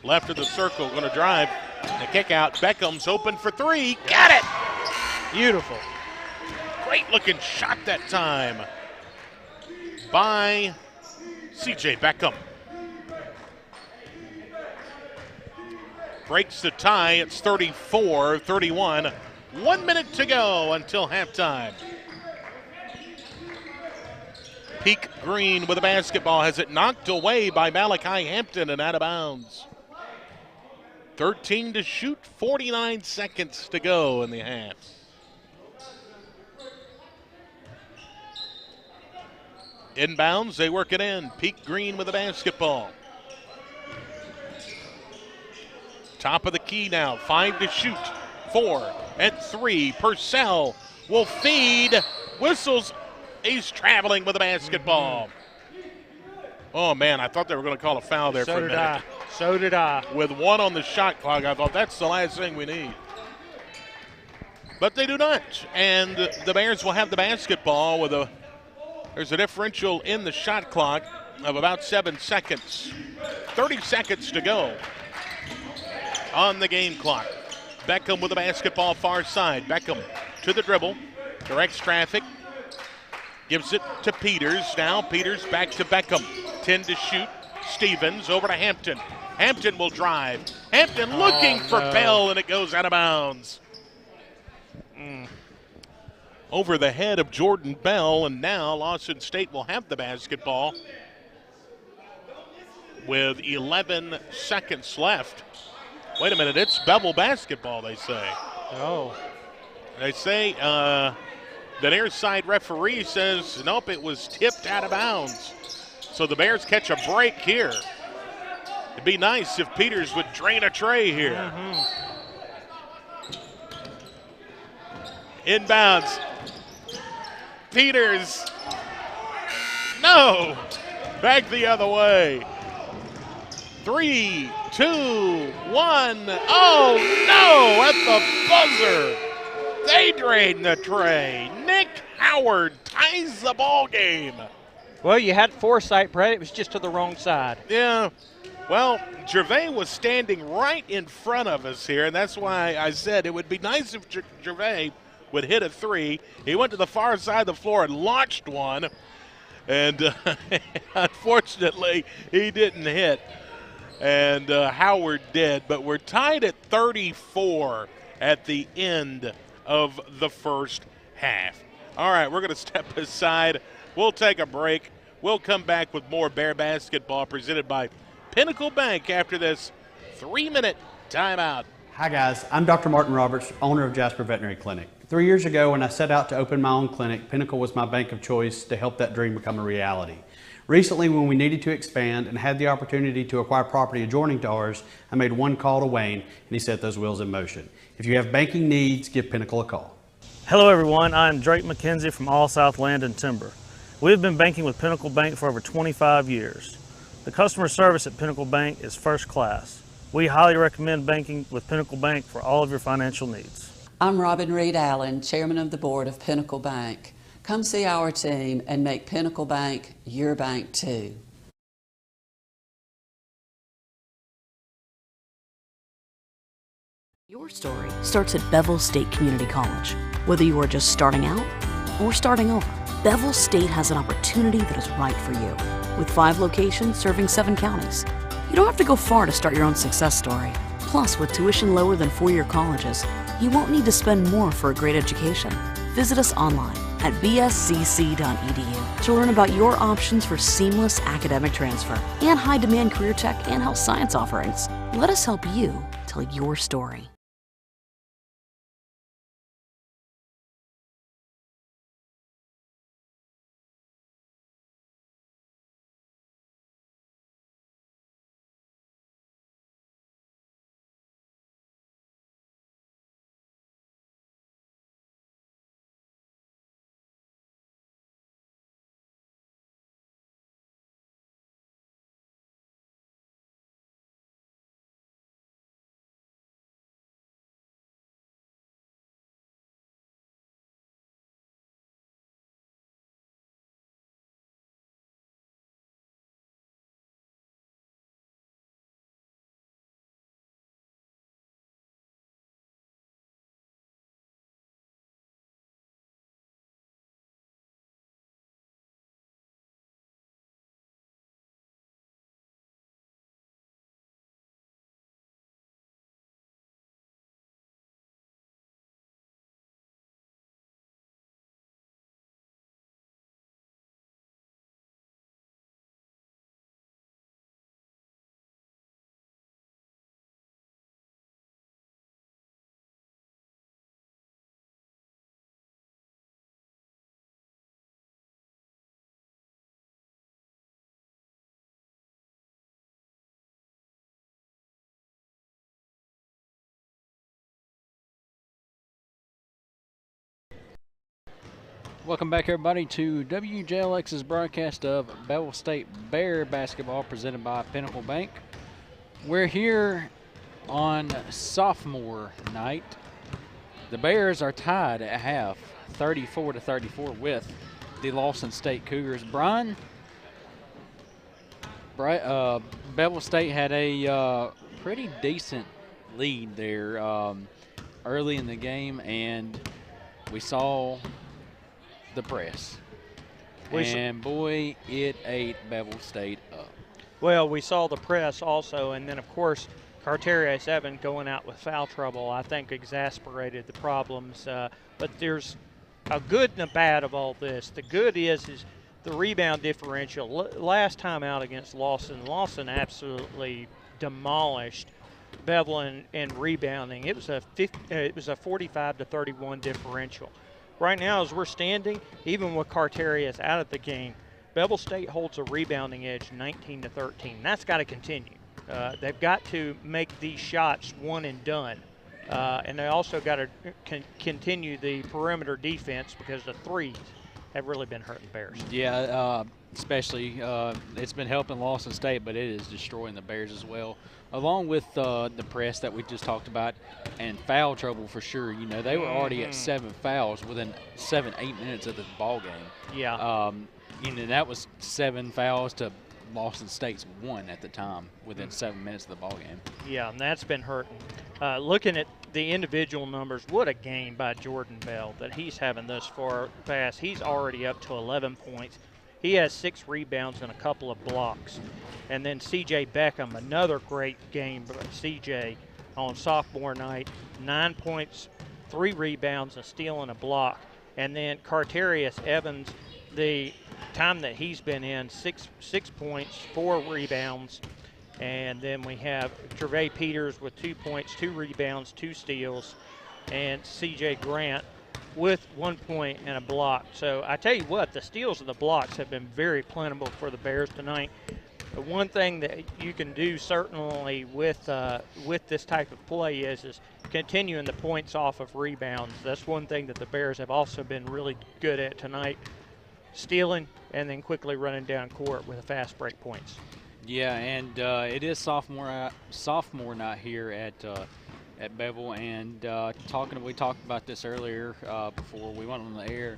Left of the circle. Going to drive. The kick out. Beckham's open for three. Got it! Beautiful. Great looking shot that time by C.J. Beckham. Breaks the tie. It's 34-31. 1 minute to go until halftime. Peak Green with a basketball has it knocked away by Malachi Hampton and out of bounds. 13 to shoot, 49 seconds to go in the half. Inbounds, they work it in. Peak Green with a basketball. Top of the key now, 5 to shoot, 4 and 3. Purcell will feed, whistles. He's traveling with a basketball. Oh, man, I thought they were going to call a foul there for a minute. So did I. With 1 on the shot clock, I thought that's the last thing we need. But they do not. And the Bears will have the basketball with there's a differential in the shot clock of about 7 seconds. 30 seconds to go on the game clock. Beckham with the basketball far side. Beckham to the dribble. Directs traffic. Gives it to Peters. Now Peters back to Beckham. 10 to shoot. Stevens over to Hampton. Hampton will drive. Hampton looking for Bell, and it goes out of bounds. Over the head of Jordan Bell, and now Lawson State will have the basketball with 11 seconds left. Wait a minute, it's Bevill basketball, they say. Oh. They say the near side referee says, nope, it was tipped out of bounds. So the Bears catch a break here. It'd be nice if Peters would drain a tray here. Inbounds. Peters. No. Back the other way. 3, 2, 1. Oh, no. At the buzzer. They drain the tray. Nick Howard ties the ball game. Well, you had foresight, Brett. It was just to the wrong side. Yeah. Well, Gervais was standing right in front of us here, and that's why I said it would be nice if Gervais would hit a three. He went to the far side of the floor and launched one, and unfortunately, he didn't hit, and Howard did. But we're tied at 34 at the end of the first half. All right, we're going to step aside. We'll take a break. We'll come back with more Bear basketball presented by Pinnacle Bank after this 3-minute timeout. Hi guys, I'm Dr. Martin Roberts, owner of Jasper Veterinary Clinic. 3 years ago when I set out to open my own clinic, Pinnacle was my bank of choice to help that dream become a reality. Recently, when we needed to expand and had the opportunity to acquire property adjoining to ours, I made one call to Wayne and he set those wheels in motion. If you have banking needs, give Pinnacle a call. Hello everyone, I'm Drake McKenzie from All South Land and Timber. We've been banking with Pinnacle Bank for over 25 years. The customer service at Pinnacle Bank is first class. We highly recommend banking with Pinnacle Bank for all of your financial needs. I'm Robin Reed Allen, Chairman of the Board of Pinnacle Bank. Come see our team and make Pinnacle Bank your bank too. Your story starts at Bevill State Community College. Whether you are just starting out or starting over, Bevill State has an opportunity that is right for you. With 5 locations serving 7 counties. You don't have to go far to start your own success story. Plus, with tuition lower than 4-year colleges, you won't need to spend more for a great education. Visit us online at bscc.edu to learn about your options for seamless academic transfer and high-demand career tech and health science offerings. Let us help you tell your story. Welcome back, everybody, to WJLX's broadcast of Bevill State Bear Basketball presented by Pinnacle Bank. We're here on sophomore night. The Bears are tied at half, 34-34 with the Lawson State Cougars. Brian, Bevill State had a pretty decent lead there early in the game, and we saw the press. And boy, it ate Bevill State up. Well, we saw the press also, and then of course Carterius Evan going out with foul trouble, I think, exasperated the problems. But there's a good and a bad of all this. The good is the rebound differential. Last time out against Lawson absolutely demolished Bevill in rebounding. It was a 45-31 differential. Right now, as we're standing, even with Carterius out of the game, Bevill State holds a rebounding edge 19-13. That's got to continue. They've got to make these shots one and done. And they also got to continue the perimeter defense because the threes have really been hurting Bears. Yeah, especially it's been helping Lawson State, but it is destroying the Bears as well, along with the press that we just talked about and foul trouble for sure. You know, they were already at 7 fouls within 7-8 minutes of the ball game. Yeah. You know, that was 7 fouls to Lawson State's 1 at the time within 7 minutes of the ball game. Yeah, and that's been hurting. Looking at the individual numbers, what a game by Jordan Bell that he's having thus far past. He's already up to 11 points. He has 6 rebounds and a couple of blocks. And then C.J. Beckham, another great game by C.J. on sophomore night, 9 points, 3 rebounds, a steal and a block. And then Carterius Evans, the time that he's been in, 6 points, 4 rebounds. And then we have Trevay Peters with 2 points, 2 rebounds, 2 steals, and C.J. Grant with 1 point and a block. So I tell you what, the steals and the blocks have been very plentiful for the Bears tonight. The one thing that you can do certainly with this type of play is continuing the points off of rebounds. That's one thing that the Bears have also been really good at tonight, stealing and then quickly running down court with a fast break points. Yeah, and it is sophomore night here at Bevill, and we talked about this earlier before we went on the air.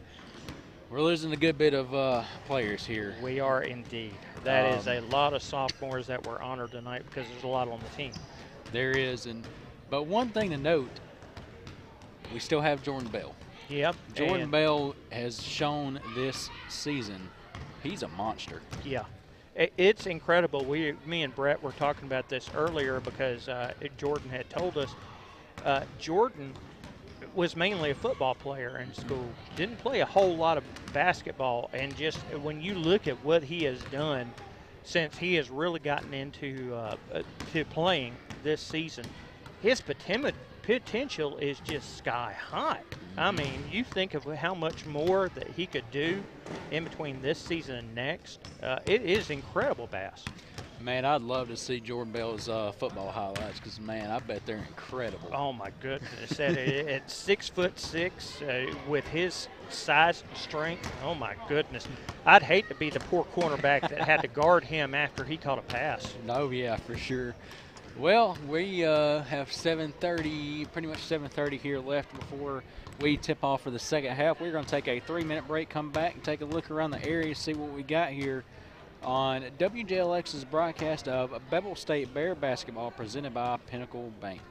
We're losing a good bit of players here. We are indeed. That is a lot of sophomores that were honored tonight because there's a lot on the team. There is, but one thing to note, we still have Jordan Bell. Yep. Jordan Bell has shown this season he's a monster. Yeah. It's incredible. Me and Brett were talking about this earlier because Jordan had told us Jordan was mainly a football player in school, didn't play a whole lot of basketball, and just when you look at what he has done since he has really gotten into to playing this season, his potential is just sky high. I mean, you think of how much more that he could do in between this season and next. It is incredible, Bass. Man, I'd love to see Jordan Bell's football highlights because, man, I bet they're incredible. Oh, my goodness. At 6'6", with his size and strength, oh, my goodness. I'd hate to be the poor cornerback that had to guard him after he caught a pass. No, yeah, for sure. Well, we have pretty much 7:30 here left before we tip off for the second half. We're going to take a 3-minute break, come back, and take a look around the area, see what we got here on WJLX's broadcast of Bevill State Bear Basketball presented by Pinnacle Bank.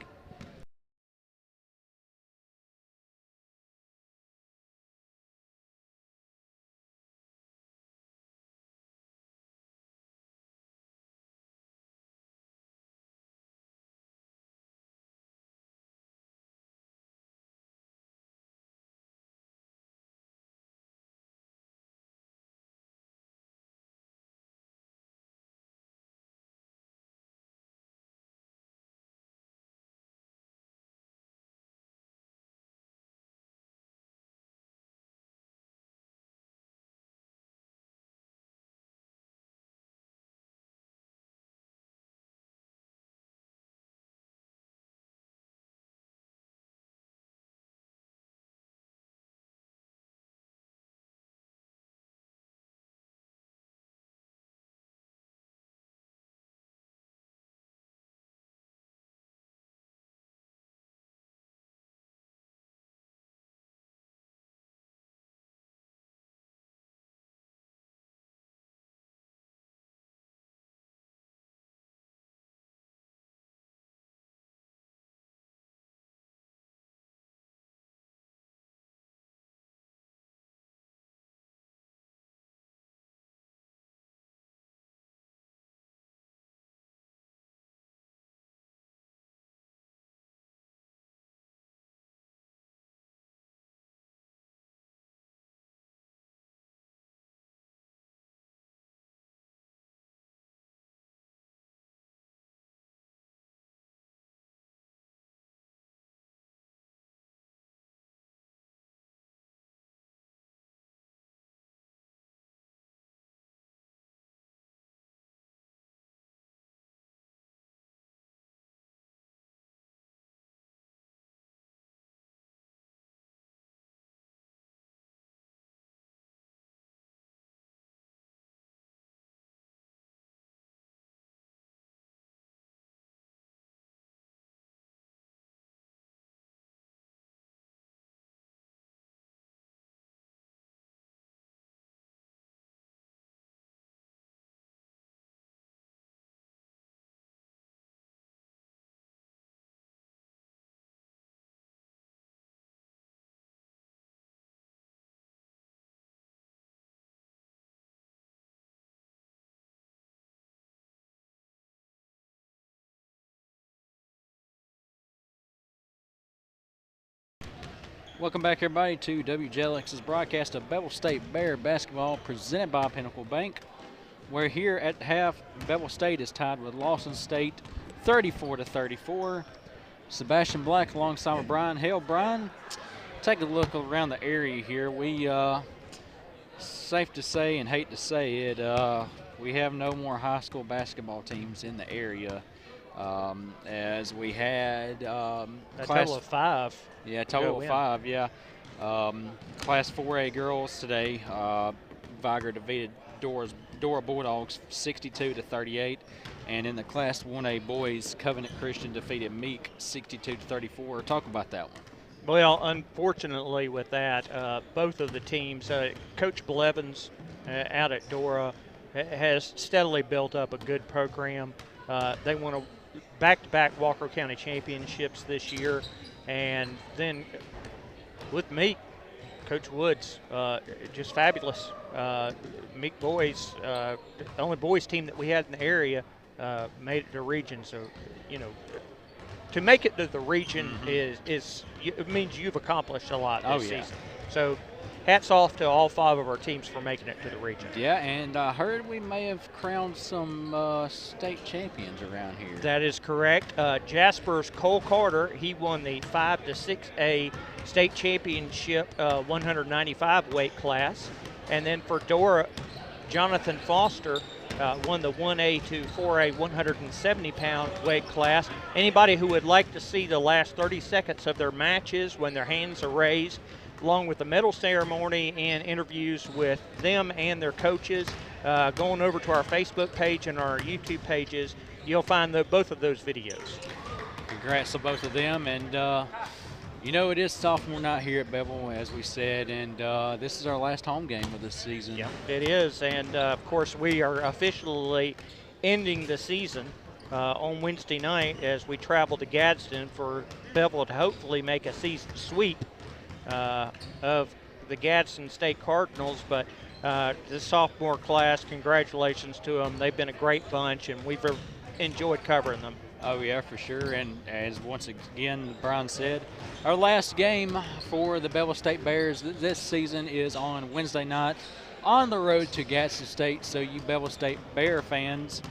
Welcome back, everybody, to WJLX's broadcast of Bevill State Bear Basketball presented by Pinnacle Bank. We're here at half. Bevill State is tied with Lawson State 34-34. Sebastian Black alongside with Brian Hale. Brian, take a look around the area here. We, safe to say and hate to say it, we have no more high school basketball teams in the area. As we had a total of 5. Yeah, total of 5, yeah. Class 4A girls today, Viger defeated Dora Bulldogs 62-38. And in the Class 1A boys, Covenant Christian defeated Meek 62-34. Talk about that one. Well, unfortunately with that, both of the teams, Coach Blevins out at Dora has steadily built up a good program. They won back-to-back Walker County championships this year. And then with Meek, Coach Woods, just fabulous. Meek boys, the only boys team that we had in the area, made it to region. So, you know, to make it to the region it means you've accomplished a lot this season. So hats off to all 5 of our teams for making it to the region. Yeah, and I heard we may have crowned some state champions around here. That is correct. Jasper's Cole Carter, he won the 5-6A state championship 195 weight class. And then for Dora, Jonathan Foster won the 1A to 4A 170-pound weight class. Anybody who would like to see the last 30 seconds of their matches when their hands are raised, along with the medal ceremony and interviews with them and their coaches, going over to our Facebook page and our YouTube pages, you'll find both of those videos. Congrats to both of them. And, you know, it is sophomore night here at Bevill, as we said, and this is our last home game of this season. Yeah, it is. And, of course, we are officially ending the season on Wednesday night as we travel to Gadsden for Bevill to hopefully make a season sweep of the Gadsden State Cardinals. But the sophomore class, congratulations to them. They've been a great bunch, and we've enjoyed covering them. Oh, yeah, for sure. And as once again Brian said, our last game for the Bevill State Bears this season is on Wednesday night on the road to Gadsden State. So you Bevill State Bear fans,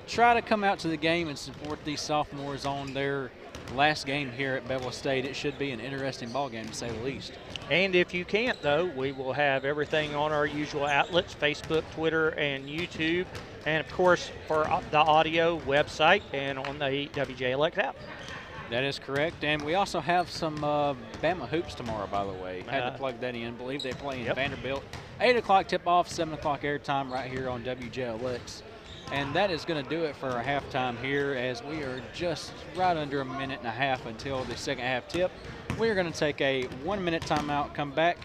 try to come out to the game and support these sophomores on their last game here at Bevill State. It should be an interesting ball game, to say the least. And if you can't, though, we will have everything on our usual outlets, Facebook, Twitter, and YouTube. And, of course, for the audio website and on the WJLX app. That is correct. And we also have some Bama hoops tomorrow, by the way. Had to plug that in. I believe they play in Vanderbilt. 8 o'clock tip-off, 7 o'clock airtime right here on WJLX. And that is going to do it for our halftime here, as we are just right under a minute and a half until the second half tip. We are going to take a 1-minute timeout, come back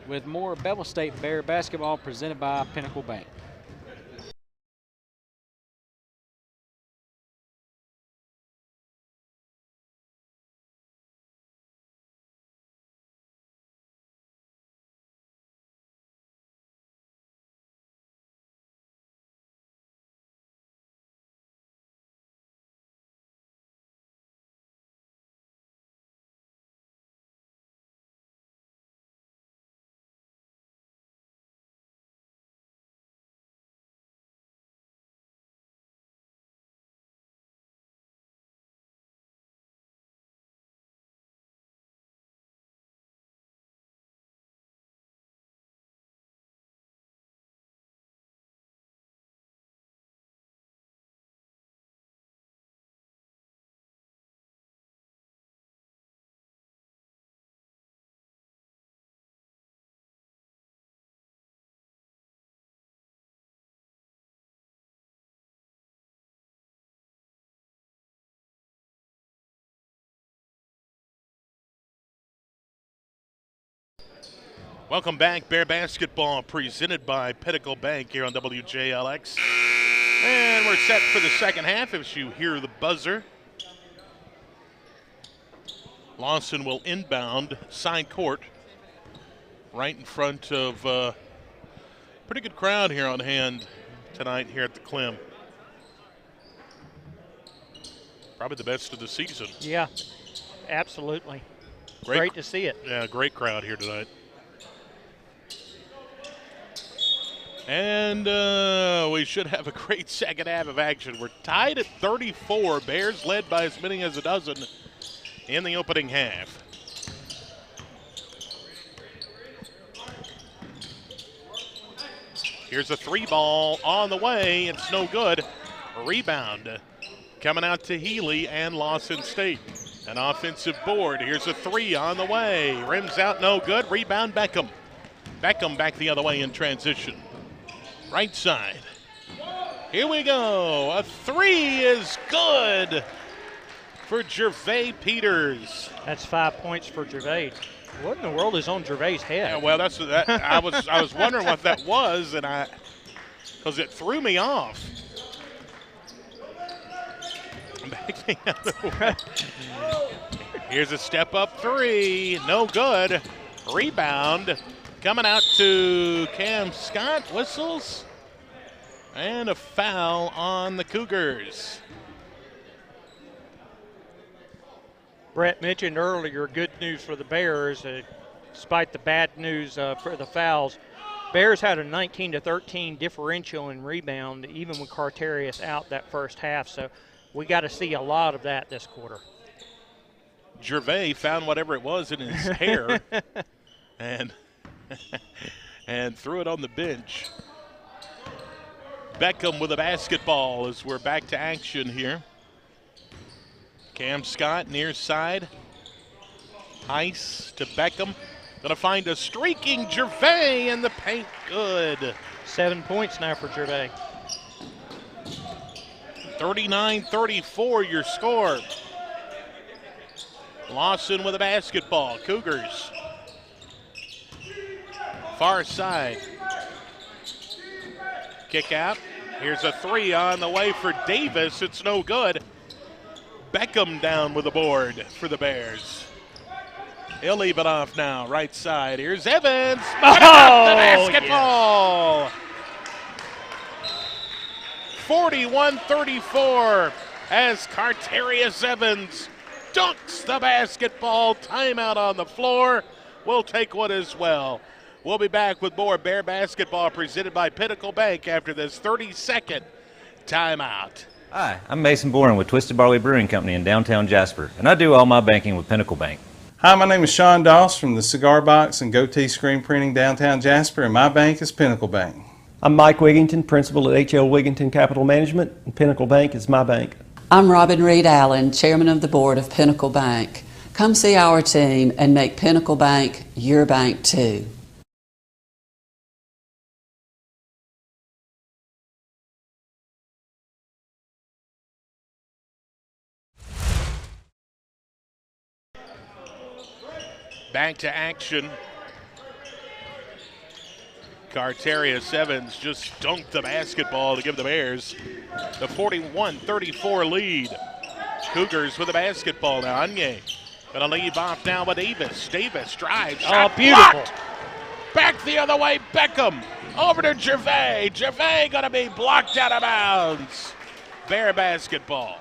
with more Bevill State Bear basketball presented by Pinnacle Bank. Welcome back. Bear Basketball presented by Pinnacle Bank here on WJLX. And we're set for the second half as you hear the buzzer. Lawson will inbound side court right in front of a pretty good crowd here on hand tonight here at the Clem. Probably the best of the season. Yeah, absolutely. Great to see it. Yeah, great crowd here tonight. And we should have a great second half of action. We're tied at 34. Bears led by as many as a dozen in the opening half. Here's a 3-ball on the way. It's no good. Rebound coming out to Healy and Lawson State. An offensive board. Here's a 3 on the way. Rims out, no good. Rebound Beckham. Beckham back the other way in transition. Right side. Here we go. A 3 is good for Gervais Peters. That's 5 points for Gervais. What in the world is on Gervais' head? Yeah, well, that's that. I was wondering what that was, and because it threw me off. Back the other way. Here's a step-up 3. No good. Rebound coming out to Cam Scott. Whistles. And a foul on the Cougars. Brett mentioned earlier good news for the Bears, despite the bad news for the fouls. Bears had a 19-13 differential in rebound, even with Carterius out that first half. So we got to see a lot of that this quarter. Gervais found whatever it was in his hair and threw it on the bench. Beckham with a basketball as we're back to action here. Cam Scott near side. Heiss to Beckham. Gonna find a streaking Gervais in the paint. Good. 7 points now for Gervais. 39-34 your score. Lawson with a basketball. Cougars. Far side. Kick out. Here's a 3 on the way for Davis. It's no good. Beckham down with the board for the Bears. He'll leave it off now. Right side. Here's Evans. Oh, the basketball. Yes. 41-34 as Carterius Evans dunks the basketball. Timeout on the floor. We'll take one as well. We'll be back with more Bear basketball presented by Pinnacle Bank after this 30-second timeout. Hi, I'm Mason Boren with Twisted Barley Brewing Company in downtown Jasper, and I do all my banking with Pinnacle Bank. Hi, my name is Sean Doss from the Cigar Box and Goatee Screen Printing downtown Jasper, and my bank is Pinnacle Bank. I'm Mike Wigington, principal at H.L. Wigington Capital Management, and Pinnacle Bank is my bank. I'm Robin Reed Allen, chairman of the board of Pinnacle Bank. Come see our team and make Pinnacle Bank your bank too. Back to action. Carterius Evans just dunked the basketball to give the Bears the 41-34 lead. Cougars with the basketball now. Anye gonna leave off now with Davis. Davis drives. Shot beautiful. Blocked. Back the other way, Beckham. Over to Gervais. Gervais gonna be blocked out of bounds. Bear basketball.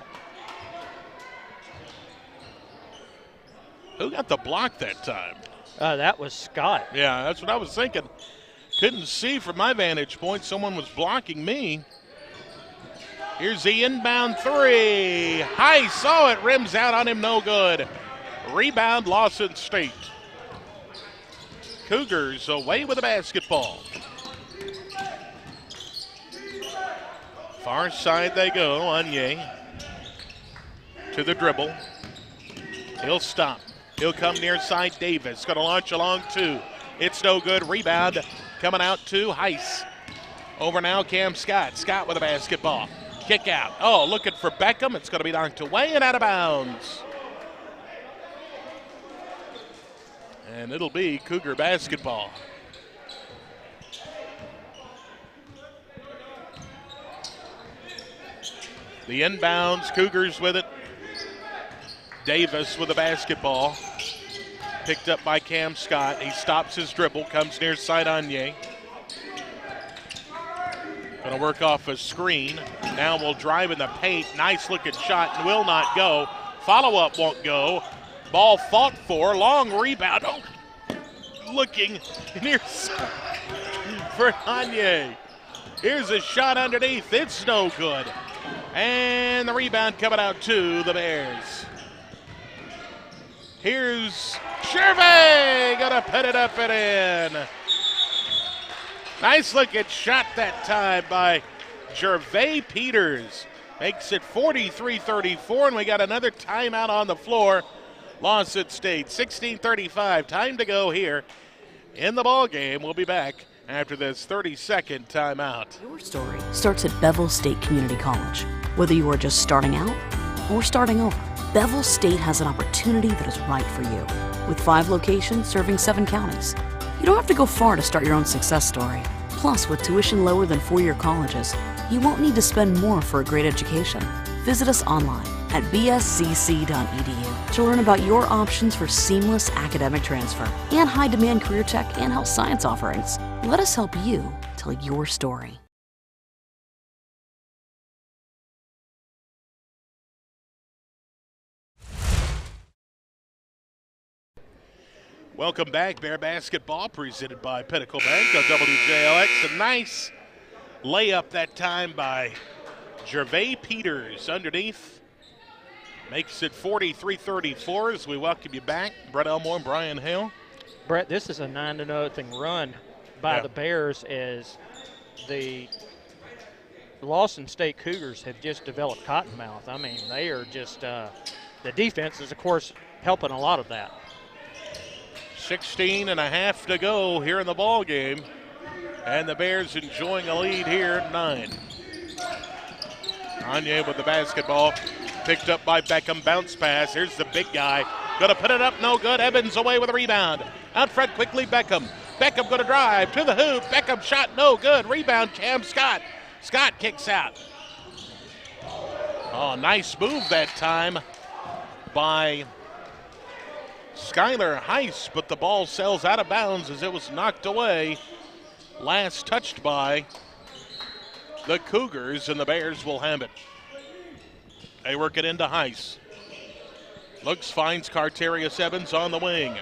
Who got the block that time? That was Scott. Yeah, that's what I was thinking. Couldn't see from my vantage point. Someone was blocking me. Here's the inbound 3. High saw it. Rims out on him. No good. Rebound Lawson State. Cougars away with the basketball. Far side they go. Anye to the dribble. He'll stop. He'll come near side. Davis going to launch along 2. It's no good. Rebound coming out to Heiss. Over now, Cam Scott. Scott with a basketball. Kick out. Oh, looking for Beckham. It's going to be knocked away and out of bounds. And it'll be Cougar basketball. The inbounds, Cougars with it. Davis with the basketball. Picked up by Cam Scott. He stops his dribble, comes near side Anye. Gonna work off a screen. Now we'll drive in the paint. Nice looking shot and will not go. Follow-up won't go. Ball fought for, long rebound. Oh, looking near for Anye. Here's a shot underneath. It's no good. And the rebound coming out to the Bears. Here's Gervais, gonna put it up and in. Nice looking shot that time by Gervais Peters. Makes it 43-34, and we got another timeout on the floor. Lawson State, 16:35, time to go here in the ball game. We'll be back after this 30-second timeout. Your story starts at Bevill State Community College. Whether you are just starting out or starting over, Bevill State has an opportunity that is right for you. With 5 locations serving 7 counties, you don't have to go far to start your own success story. Plus, with tuition lower than 4-year colleges, you won't need to spend more for a great education. Visit us online at bscc.edu to learn about your options for seamless academic transfer and high-demand career tech and health science offerings. Let us help you tell your story. Welcome back, Bear Basketball, presented by Pinnacle Bank on WJLX. A nice layup that time by Gervais Peters underneath. Makes it 43-34 as we welcome you back. Brett Elmore and Brian Hale. Brett, this is a 9-0 run by the Bears as the Lawson State Cougars have just developed cottonmouth. I mean, they are just, the defense is, of course, helping a lot of that. 16 and a half to go here in the ball game. And the Bears enjoying a lead here at 9. Anye with the basketball. Picked up by Beckham. Bounce pass. Here's the big guy. Going to put it up. No good. Evans away with a rebound. Out front quickly, Beckham. Beckham going to drive to the hoop. Beckham shot no good. Rebound, Cam Scott. Scott kicks out. Oh, nice move that time by Skylar Heiss, but the ball sails out of bounds as it was knocked away. Last touched by the Cougars, and the Bears will have it. They work it into Heiss. Looks, finds Carterius Evans on the wing.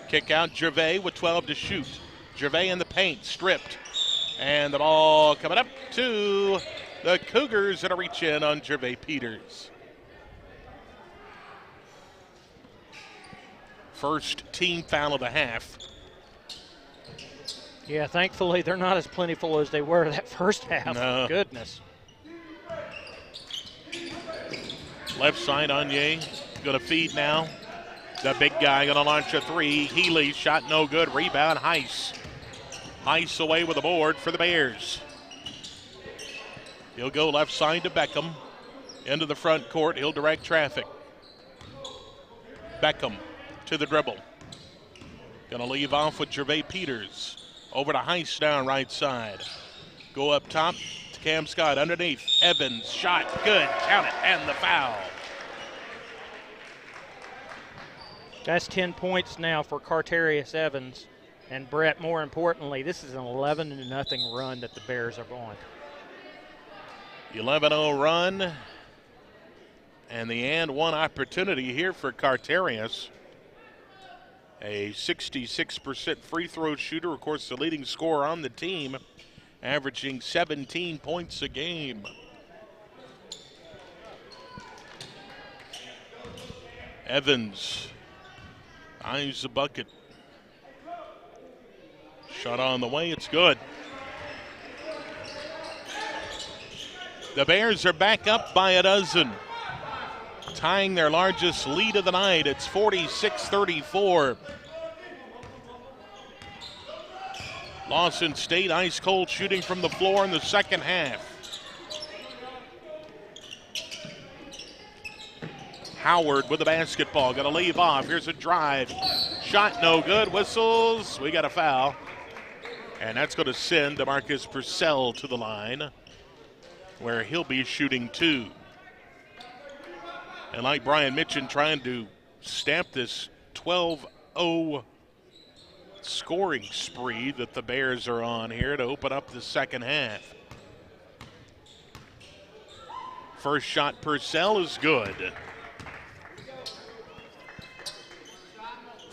Kick out Gervais with 12 to shoot. Gervais in the paint, stripped. And the ball coming up to the Cougars, and a reach in on Gervais Peters. First team foul of the half. Yeah, thankfully they're not as plentiful as they were that first half. No. Goodness. Left side, Anye going to feed now. The big guy going to launch a 3. Healy shot no good. Rebound, Heiss. Heiss away with the board for the Bears. He'll go left side to Beckham. Into the front court. He'll direct traffic. Beckham to the dribble. Going to leave off with Gervais Peters. Over to Heiss down right side. Go up top to Cam Scott underneath. Evans, shot, good, count it, and the foul. That's 10 points now for Carterius Evans. And Brett, more importantly, this is an 11-0 run that the Bears are on. 11-0 run. And the and one opportunity here for Carterius. A 66% free throw shooter, of course, the leading scorer on the team, averaging 17 points a game. Evans eyes the bucket. Shot on the way, it's good. The Bears are back up by a dozen, tying their largest lead of the night. It's 46-34. Lawson State ice cold shooting from the floor in the second half. Howard with the basketball, gonna leave off. Here's a drive. Shot no good, whistles. We got a foul. And that's gonna send DeMarcus Purcell to the line, where he'll be shooting 2. And like Brian mentioned, trying to stamp this 12-0 scoring spree that the Bears are on here to open up the second half. First shot, Purcell, is good.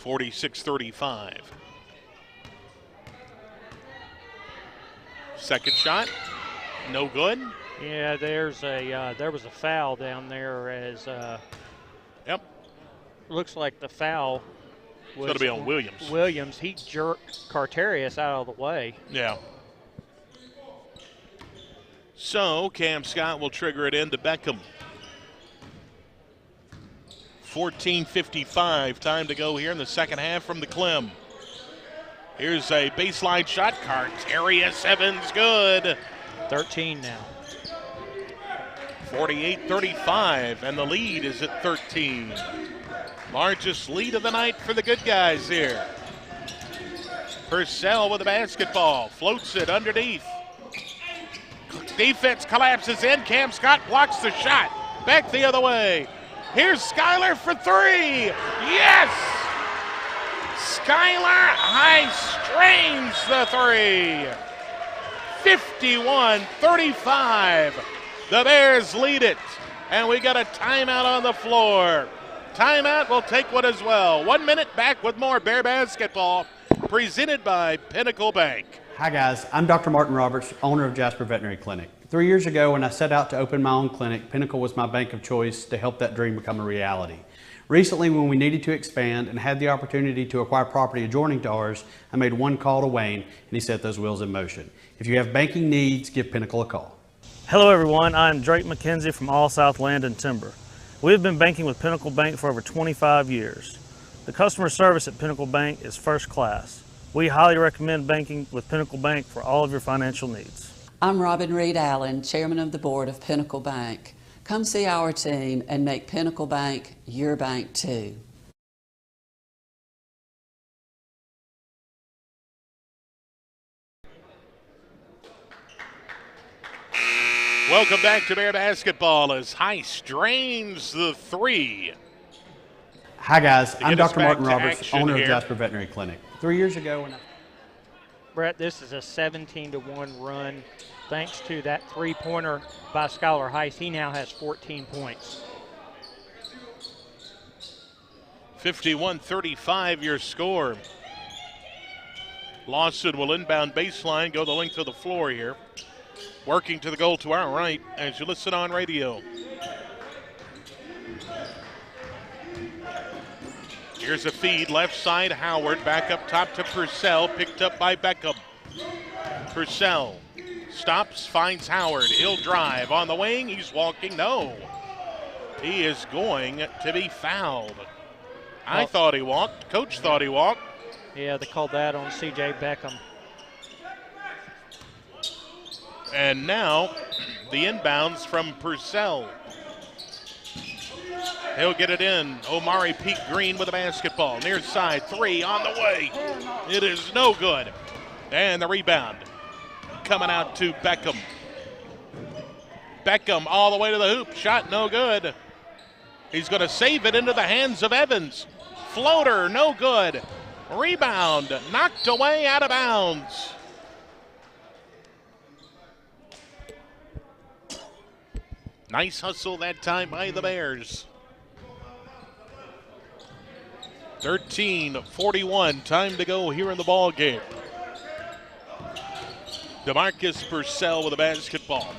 46-35. Second shot, no good. Yeah, there was a foul down there as yep. Looks like the foul was going to be on Williams. Williams, he jerked Carterius out of the way. Yeah. So Cam Scott will trigger it into Beckham. 14:55, time to go here in the second half from the Clem. Here's a baseline shot. Carterius Evans, good. 13 now. 48-35, and the lead is at 13. Largest lead of the night for the good guys here. Purcell with the basketball, floats it underneath. Defense collapses in. Cam Scott blocks the shot. Back the other way. Here's Skylar for three. Yes! Skylar high strains the three. 51-35. The Bears lead it. And we got a timeout on the floor. Timeout will take one as well. 1 minute, back with more Bear basketball presented by Pinnacle Bank. Hi guys, I'm Dr. Martin Roberts, owner of Jasper Veterinary Clinic. 3 years ago when I set out to open my own clinic, Pinnacle was my bank of choice to help that dream become a reality. Recently, when we needed to expand and had the opportunity to acquire property adjoining to ours, I made one call to Wayne and he set those wheels in motion. If you have banking needs, give Pinnacle a call. Hello everyone, I'm Drake McKenzie from All South Land and Timber. We have been banking with Pinnacle Bank for over 25 years. The customer service at Pinnacle Bank is first class. We highly recommend banking with Pinnacle Bank for all of your financial needs. I'm Robin Reed Allen, Chairman of the Board of Pinnacle Bank. Come see our team and make Pinnacle Bank your bank too. Welcome back to Bear basketball as High strains the three. Hi guys, I'm Dr. Martin Roberts, owner here of Jasper Veterinary Clinic. 3 years ago when Brett, this is a 17-1 run. Thanks to that three-pointer by Skylar Heiss, he now has 14 points. 51-35 your score. Lawson will inbound baseline, go the length of the floor here. Working to the goal to our right as you listen on radio. Here's a feed, left side, Howard, back up top to Purcell, picked up by Beckham. Purcell stops, finds Howard, he'll drive on the wing, he's walking, no. He is going to be fouled. I thought he walked, coach thought he walked. Yeah, they called that on C.J. Beckham. And now the inbounds from Purcell. He'll get it in. Omari Pete Green with the basketball. Near side, three on the way. It is no good. And the rebound coming out to Beckham. Beckham all the way to the hoop. Shot no good. He's going to save it into the hands of Evans. Floater, no good. Rebound, knocked away out of bounds. Nice hustle that time by the Bears. 13:41, time to go here in the ball game. DeMarcus Purcell with the basketball.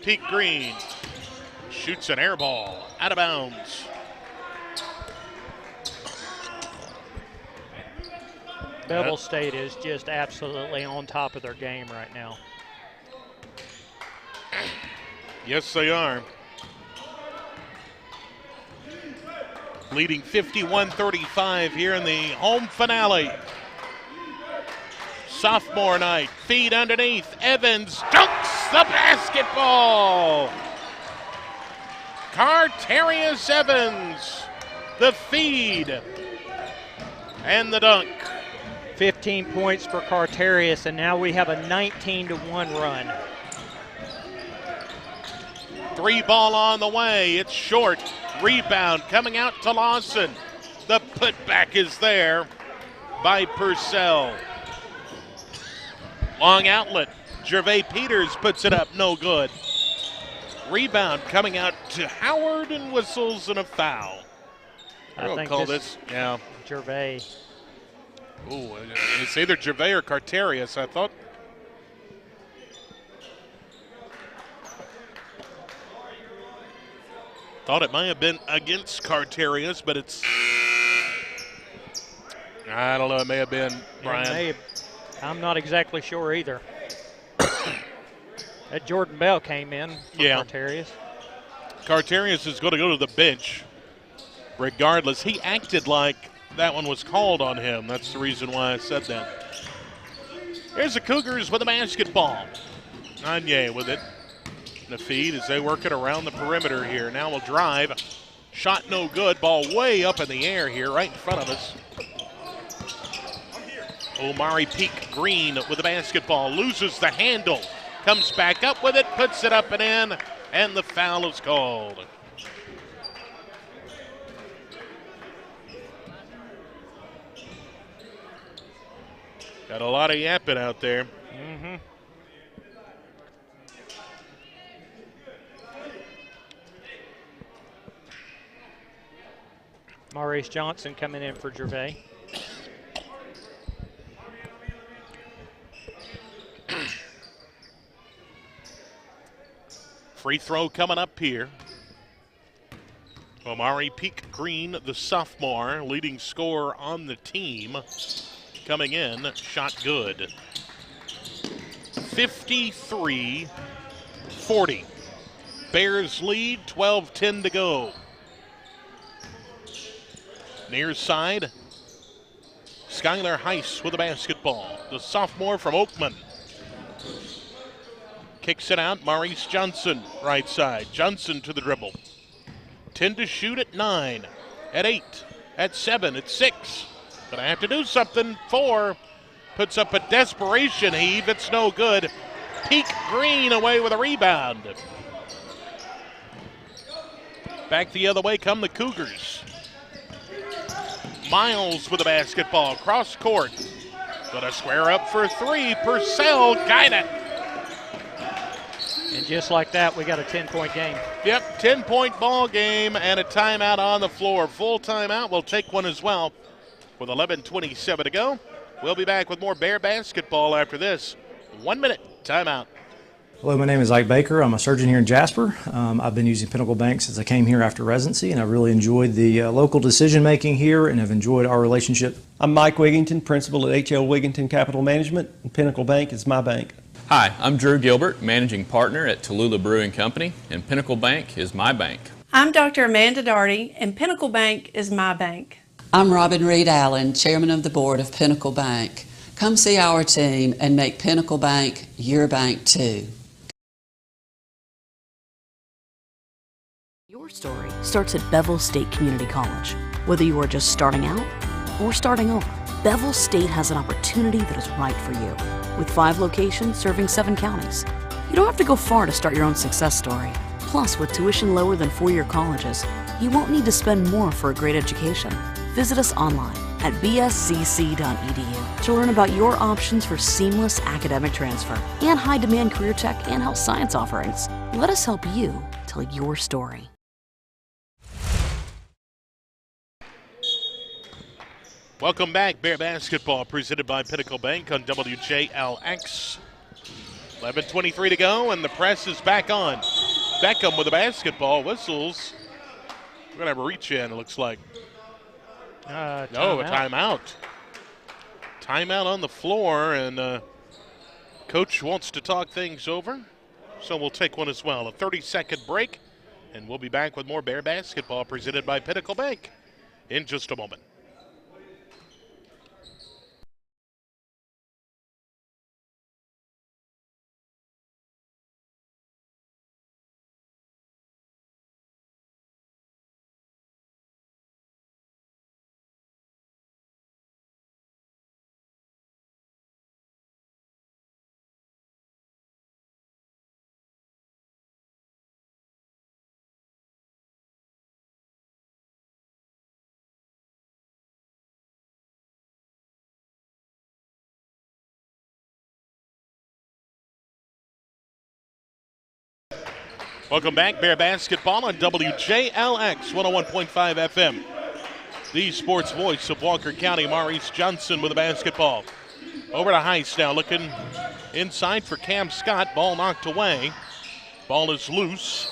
Pete Green shoots an air ball out of bounds. Bevill State is just absolutely on top of their game right now. Yes, they are. Leading 51-35 here in the home finale. Sophomore night, feed underneath. Evans dunks the basketball. Carterius Evans, the feed and the dunk. 15 points for Carterius, and now we have a 19-1 run. Three ball on the way, it's short. Rebound coming out to Lawson. The putback is there by Purcell. Long outlet, Gervais Peters puts it up, no good. Rebound coming out to Howard and whistles and a foul. I think call this, yeah. Gervais. Ooh, it's either Gervais or Carterius, I thought. Thought it might have been against Carterius, but it's, I don't know, it may have been Brian. I'm not exactly sure either. That Jordan Bell came in for Carterius. Carterius is going to go to the bench regardless. He acted like that one was called on him. That's the reason why I said that. Here's the Cougars with a basketball. Anye with it. The feed as they work it around the perimeter here. Now we'll drive. Shot no good. Ball way up in the air here, right in front of us. Omari Peak Green with the basketball. Loses the handle. Comes back up with it. Puts it up and in. And the foul is called. Got a lot of yapping out there. Mm-hmm. Maurice Johnson coming in for Gervais. Free throw coming up here. Omari Peak Green, the sophomore, leading scorer on the team, coming in, shot good. 53-40. Bears lead, 12-10 to go. Near side, Skylar Heiss with the basketball. The sophomore from Oakman. Kicks it out, Maurice Johnson, right side. Johnson to the dribble. 10 to shoot at 9, at 8, at 7, at 6. But I have to do something. 4, puts up a desperation heave. It's no good. Peak Green away with a rebound. Back the other way come the Cougars. Miles with the basketball, cross court. Gonna square up for 3. Purcell got it. And just like that, we got a 10-point game. Yep, 10-point ball game and a timeout on the floor. Full timeout. We'll take one as well with 11:27 to go. We'll be back with more Bear basketball after this. 1 minute timeout. Hello, my name is Ike Baker. I'm a surgeon here in Jasper. I've been using Pinnacle Bank since I came here after residency, and I really enjoyed the local decision making here and have enjoyed our relationship. I'm Mike Wigington, principal at H.L. Wigington Capital Management, and Pinnacle Bank is my bank. Hi, I'm Drew Gilbert, managing partner at Tallulah Brewing Company, and Pinnacle Bank is my bank. I'm Dr. Amanda Daugherty, and Pinnacle Bank is my bank. I'm Robin Reed Allen, chairman of the board of Pinnacle Bank. Come see our team and make Pinnacle Bank your bank too. Your story starts at Bevill State Community College. Whether you are just starting out or starting over, Bevill State has an opportunity that is right for you. With 5 locations serving 7 counties. You don't have to go far to start your own success story. Plus, with tuition lower than 4-year colleges, you won't need to spend more for a great education. Visit us online at bscc.edu to learn about your options for seamless academic transfer and high-demand career tech and health science offerings. Let us help you tell your story. Welcome back, Bear Basketball, presented by Pinnacle Bank on WJLX. 11:23 to go, and the press is back on. Beckham with the basketball, whistles. We're going to have a reach-in, it looks like. A timeout. Timeout on the floor, and Coach wants to talk things over, so we'll take one as well. A 30-second break, and we'll be back with more Bear Basketball, presented by Pinnacle Bank in just a moment. Welcome back, Bear Basketball on WJLX 101.5 FM. The sports voice of Walker County, Maurice Johnson with the basketball. Over to Heist now, looking inside for Cam Scott. Ball knocked away. Ball is loose.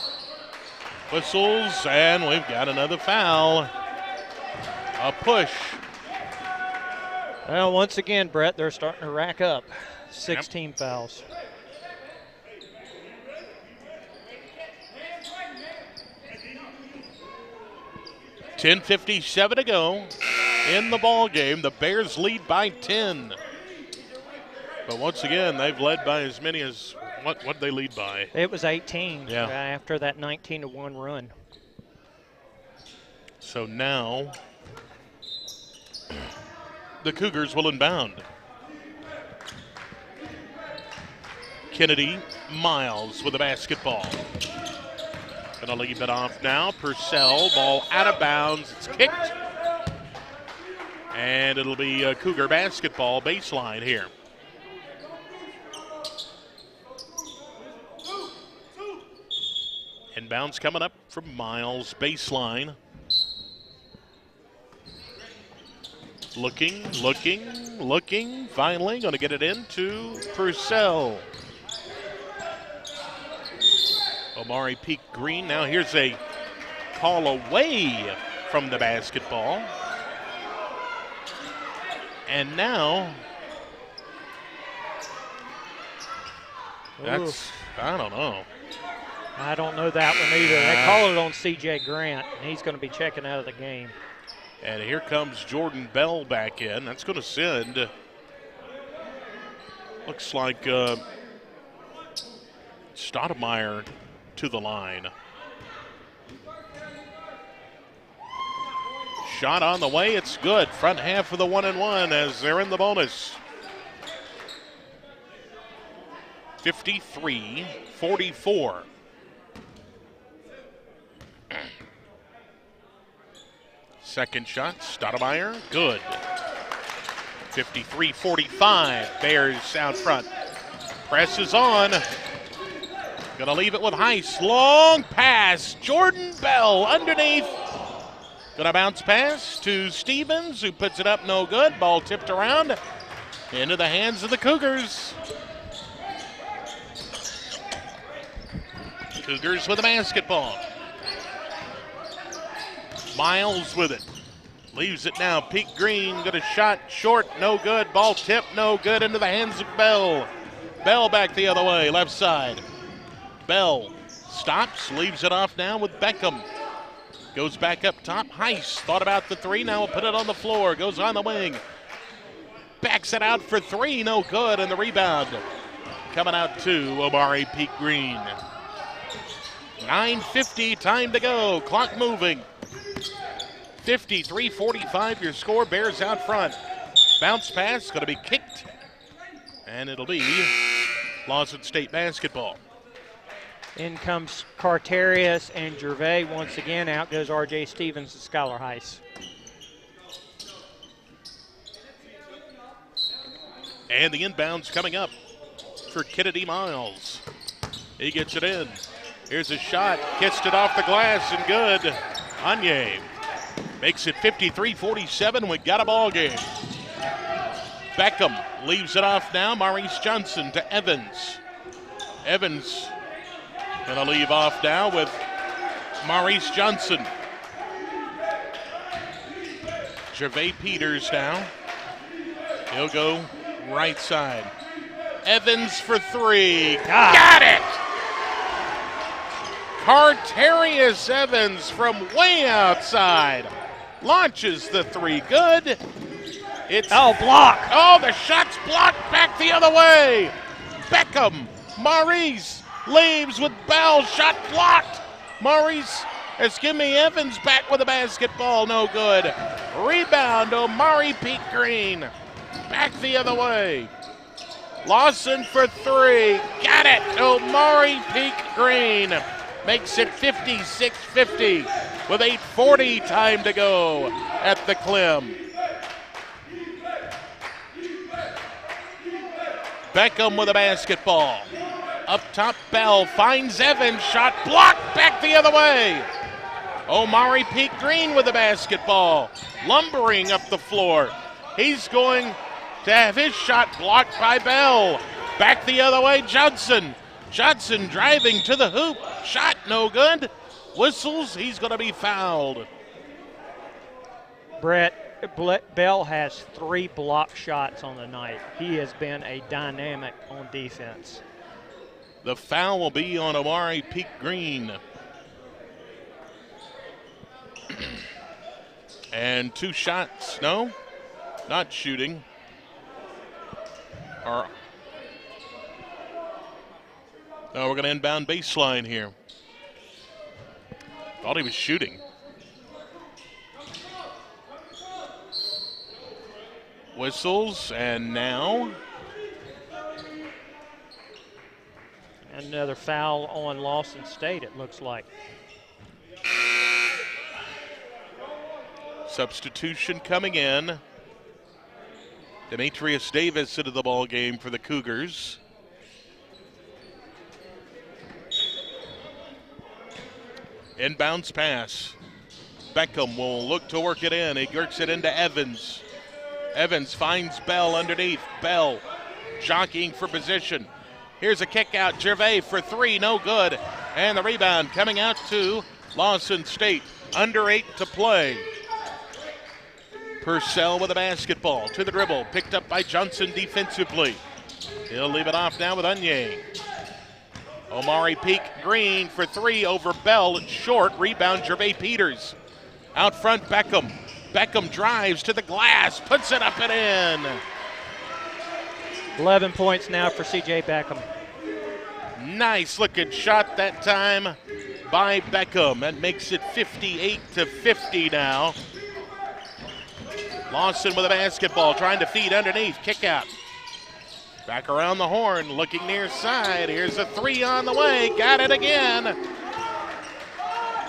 Whistles, and we've got another foul. A push. Well, once again, Brett, they're starting to rack up 16 fouls. .57 to go in the ball game. The Bears lead by 10. But once again, they've led by as many as, what did they lead by? It was 18 yeah. After that 19-1 run. So now the Cougars will inbound. Kennedy Miles with the basketball. Gonna leave it off now. Purcell, ball out of bounds. It's kicked. And it'll be a Cougar basketball baseline here. Inbounds coming up from Miles, baseline. Looking. Finally gonna get it into Purcell. Omari Peak Green. Now here's a call away from the basketball. And now that's, I don't know. I don't know that one either. They call it on C.J. Grant, and he's going to be checking out of the game. And here comes Jordan Bell back in. That's going to send, looks like Stoudemire to the line. Shot on the way, it's good. Front half of the 1-and-1 as they're in the bonus. 53-44. Second shot, Stoudemire, good. 53-45, Bears out front. Press is on. Gonna leave it with Heist. Long pass, Jordan Bell underneath. Gonna bounce pass to Stevens, who puts it up, no good. Ball tipped around into the hands of the Cougars. Cougars with the basketball. Miles with it. Leaves it now. Peak Green got a shot short, no good. Ball tipped, no good, into the hands of Bell. Bell back the other way, left side. Bell stops, leaves it off now with Beckham. Goes back up top. Heist thought about the three, now will put it on the floor. Goes on the wing. Backs it out for three, no good, and the rebound coming out to Omari Peak Green. 9:50, time to go. Clock moving. 53-45 your score. Bears out front. Bounce pass, going to be kicked. And it'll be Lawson State basketball. In comes Carterius and Gervais once again. Out goes R.J. Stevens to Skylar Heiss. And the inbounds coming up for Kennedy Miles. He gets it in. Here's a shot. Kissed it off the glass and good. Anye makes it 53-47. We got a ball game. Beckham leaves it off now. Maurice Johnson to Evans. Evans gonna leave off now with Maurice Johnson. Gervais Peters now. He'll go right side. Evans for three. Got it! Carterius Evans from way outside. Launches the three. Good. It's block. Oh, the shot's blocked back the other way. Beckham. Maurice leaves with Bell. Shot blocked. Maurice Evans back with the basketball. No good. Rebound. Omari Peak Green. Back the other way. Lawson for three. Got it. Omari Peak Green makes it 56-50 with 8:40 time to go at the Clem. Beckham with a basketball. Up top, Bell finds Evans. Shot blocked back the other way. Omari Peak Green with the basketball. lumbering up the floor. He's going to have his shot blocked by Bell. Back the other way, Johnson. Johnson driving to the hoop. Shot no good. Whistles, he's going to be fouled. Bell has 3 block shots on the night. He has been a dynamic on defense. The foul will be on Amari Peak Green. And 2 shots, no, not shooting. No, we're going to inbound baseline here. Thought he was shooting. Whistles, and now another foul on Lawson State, it looks like. Substitution coming in. Demetrius Davis into the ball game for the Cougars. Inbounds pass. Beckham will look to work it in. He works it into Evans. Evans finds Bell underneath. Bell jockeying for position. Here's a kick out. Gervais for 3, no good. And the rebound coming out to Lawson State. Under 8 to play. Purcell with a basketball to the dribble. Picked up by Johnson defensively. He'll leave it off now with Onyé. Omari Peak Green for 3 over Bell. It's short. Rebound Gervais Peters. Out front Beckham. Beckham drives to the glass. Puts it up and in. 11 points now for C.J. Beckham. Nice looking shot that time by Beckham. That makes it 58-50 now. Lawson with a basketball, trying to feed underneath. Kick out. Back around the horn, looking near side. Here's a 3 on the way. Got it again.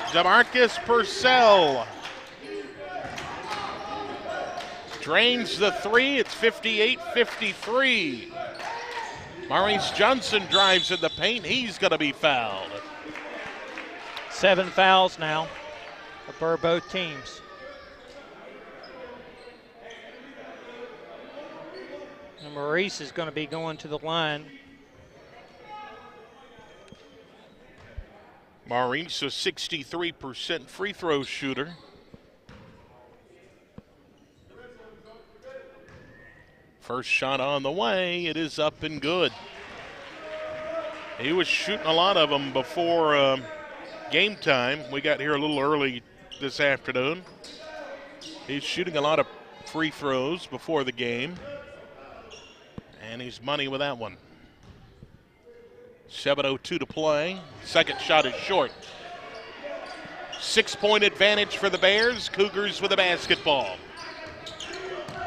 DeMarcus Purcell drains the 3. It's 58-53. Maurice Johnson drives in the paint. He's going to be fouled. 7 fouls now for both teams. And Maurice is going to be going to the line. Maurice, a 63% free throw shooter. First shot on the way. It is up and good. He was shooting a lot of them before game time. We got here a little early this afternoon. He's shooting a lot of free throws before the game. And he's money with that one. 7:02 to play. Second shot is short. 6-point advantage for the Bears. Cougars with a basketball.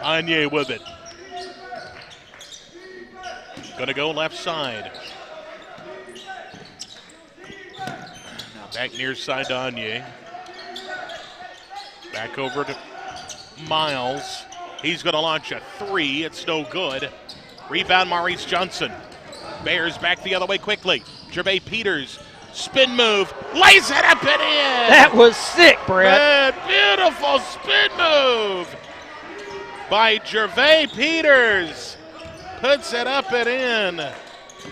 Onyé with it. Gonna go left side. Now back near side to Onyé. Back over to Miles. He's gonna launch a 3. It's no good. Rebound Maurice Johnson. Bears back the other way quickly. Gervais Peters, spin move, lays it up and in. That was sick, Brett. Beautiful spin move by Gervais Peters. Puts it up and in.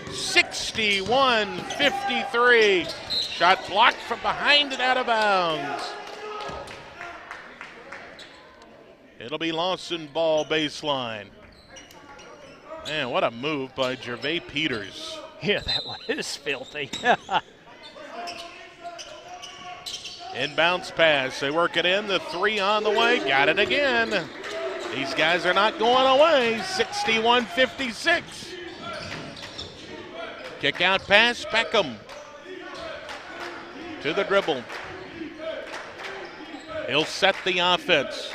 61-53. Shot blocked from behind and out of bounds. It'll be Lawson ball baseline. Man, what a move by Gervais Peters. Yeah, that was filthy. Inbounds pass. They work it in. The 3 on the way. Got it again. These guys are not going away. 61-56. Kick out pass. Beckham to the dribble. He'll set the offense.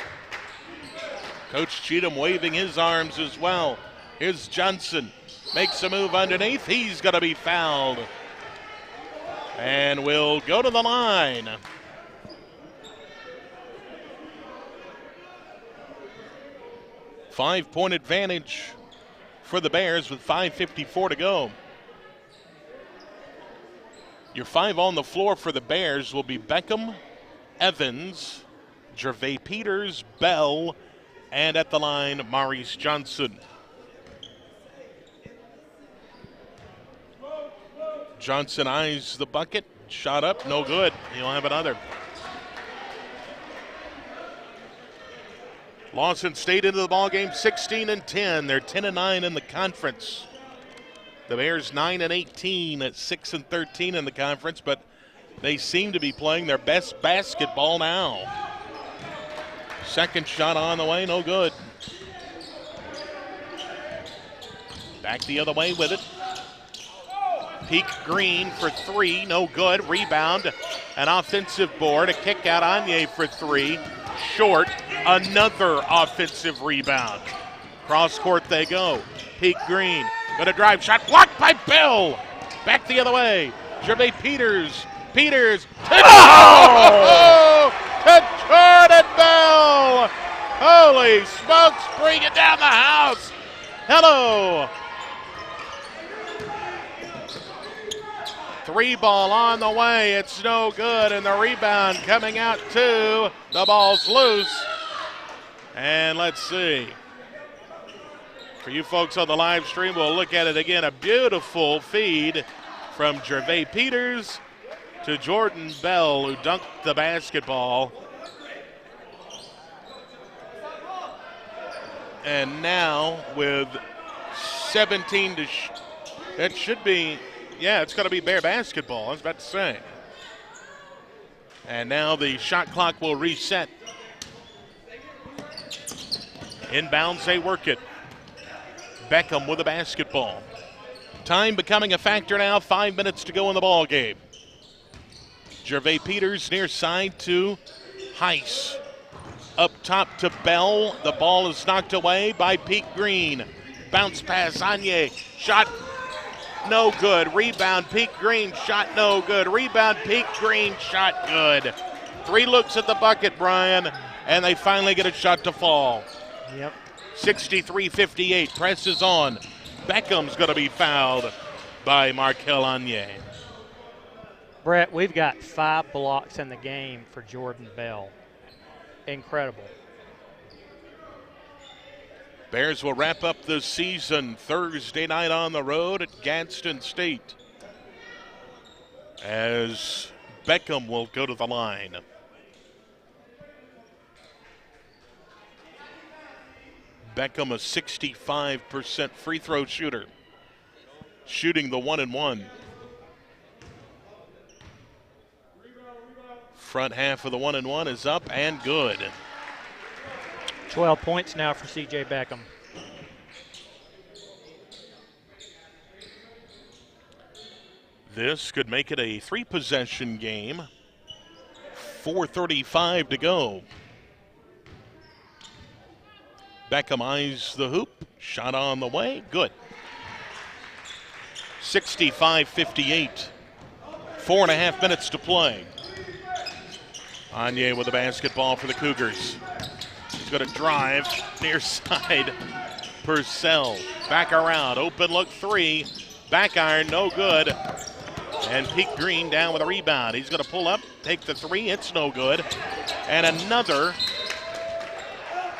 Coach Cheatham waving his arms as well. Here's Johnson. Makes a move underneath. He's going to be fouled. And will go to the line. Five-point advantage for the Bears with 5:54 to go. Your 5 on the floor for the Bears will be Beckham, Evans, Gervais Peters, Bell, and at the line, Maurice Johnson. Johnson eyes the bucket. Shot up, no good. He'll have another. Lawson stayed into the ballgame 16-10. They're 10-9 in the conference. The Bears 9-18 at 6-13 in the conference, but they seem to be playing their best basketball now. Second shot on the way, no good. Back the other way with it. Peak Green for three, no good. Rebound, an offensive board, a kick out. Anye for three, short. Another offensive rebound. Cross court they go. Peak Green, gonna drive, shot blocked by Bill. Back the other way. Gervais Peters. Peters. Oh! To Jordan Bell. Holy smokes, bring it down the house. Hello. Three ball on the way, it's no good, and the rebound coming out too. The ball's loose. And let's see. For you folks on the live stream, we'll look at it again. A beautiful feed from Gervais Peters to Jordan Bell, who dunked the basketball. And now with 17 to it should be, yeah, it's going to be Bear basketball, I was about to say. And now the shot clock will reset. Inbounds, they work it. Beckham with the basketball. Time becoming a factor now, 5 minutes to go in the ball game. Gervais Peters near side to Heiss. Up top to Bell. The ball is knocked away by Peak Green. Bounce pass, Anye. Shot no good. Rebound, Peak Green. Shot no good. Rebound, Peak Green. Shot good. 3 looks at the bucket, Brian, and they finally get a shot to fall. Yep. 63-58. Presses on. Beckham's going to be fouled by Markel Anye. Brett, we've got 5 blocks in the game for Jordan Bell. Incredible. Bears will wrap up the season Thursday night on the road at Gadsden State, as Beckham will go to the line. Beckham, a 65% free throw shooter, shooting the 1-and-1. Front half of the 1-and-1 is up and good. 12 points now for C.J. Beckham. This could make it a 3-possession game. 4:35 to go. Beckham eyes the hoop. Shot on the way. Good. 65-58. 4.5 minutes to play. Anye with the basketball for the Cougars. He's going to drive near side. Purcell back around. Open look 3. Back iron, no good. And Peak Green down with a rebound. He's going to pull up, take the 3. It's no good. And another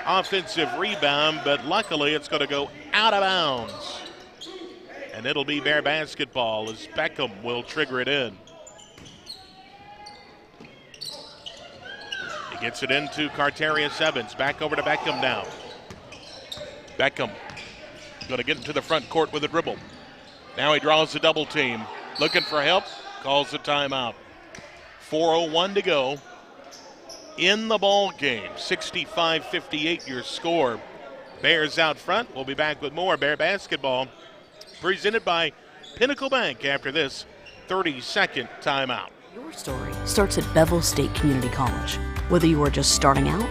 offensive rebound, but luckily it's going to go out of bounds. And it'll be Bear basketball as Beckham will trigger it in. He gets it into Carterius Evans. Back over to Beckham now. Beckham going to get into the front court with a dribble. Now he draws a double team. Looking for help. Calls the timeout. 4:01 to go in the ball game. 65-58 your score. Bears out front. We'll be back with more Bear basketball presented by Pinnacle Bank after this 30-second timeout. Your story starts at Bevill State Community College. Whether you are just starting out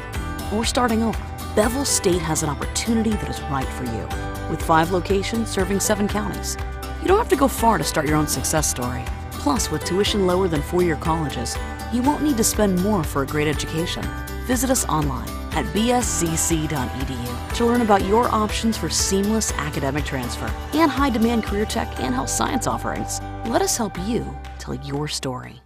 or starting over, Bevill State has an opportunity that is right for you. With 5 locations serving 7 counties. You don't have to go far to start your own success story. Plus, with tuition lower than 4-year colleges, you won't need to spend more for a great education. Visit us online at bscc.edu to learn about your options for seamless academic transfer and high-demand career tech and health science offerings. Let us help you tell your story.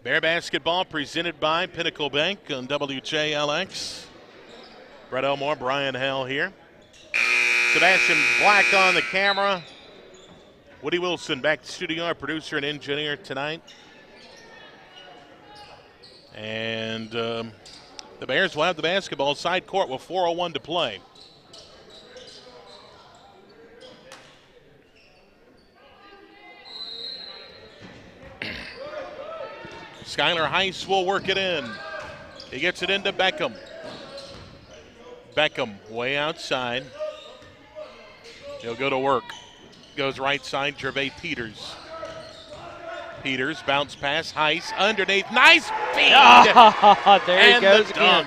Bear basketball presented by Pinnacle Bank on WJLX. Brett Elmore, Brian Hale here. Sebastian Black on the camera. Woody Wilson back to studio, our producer and engineer tonight. And the Bears will have the basketball side court with 4:01 to play. Skylar Heiss will work it in. He gets it into Beckham. Beckham way outside. He'll go to work. Goes right side, Gervais Peters. Peters, bounce pass, Heiss, underneath, nice feed! Oh, there he goes again.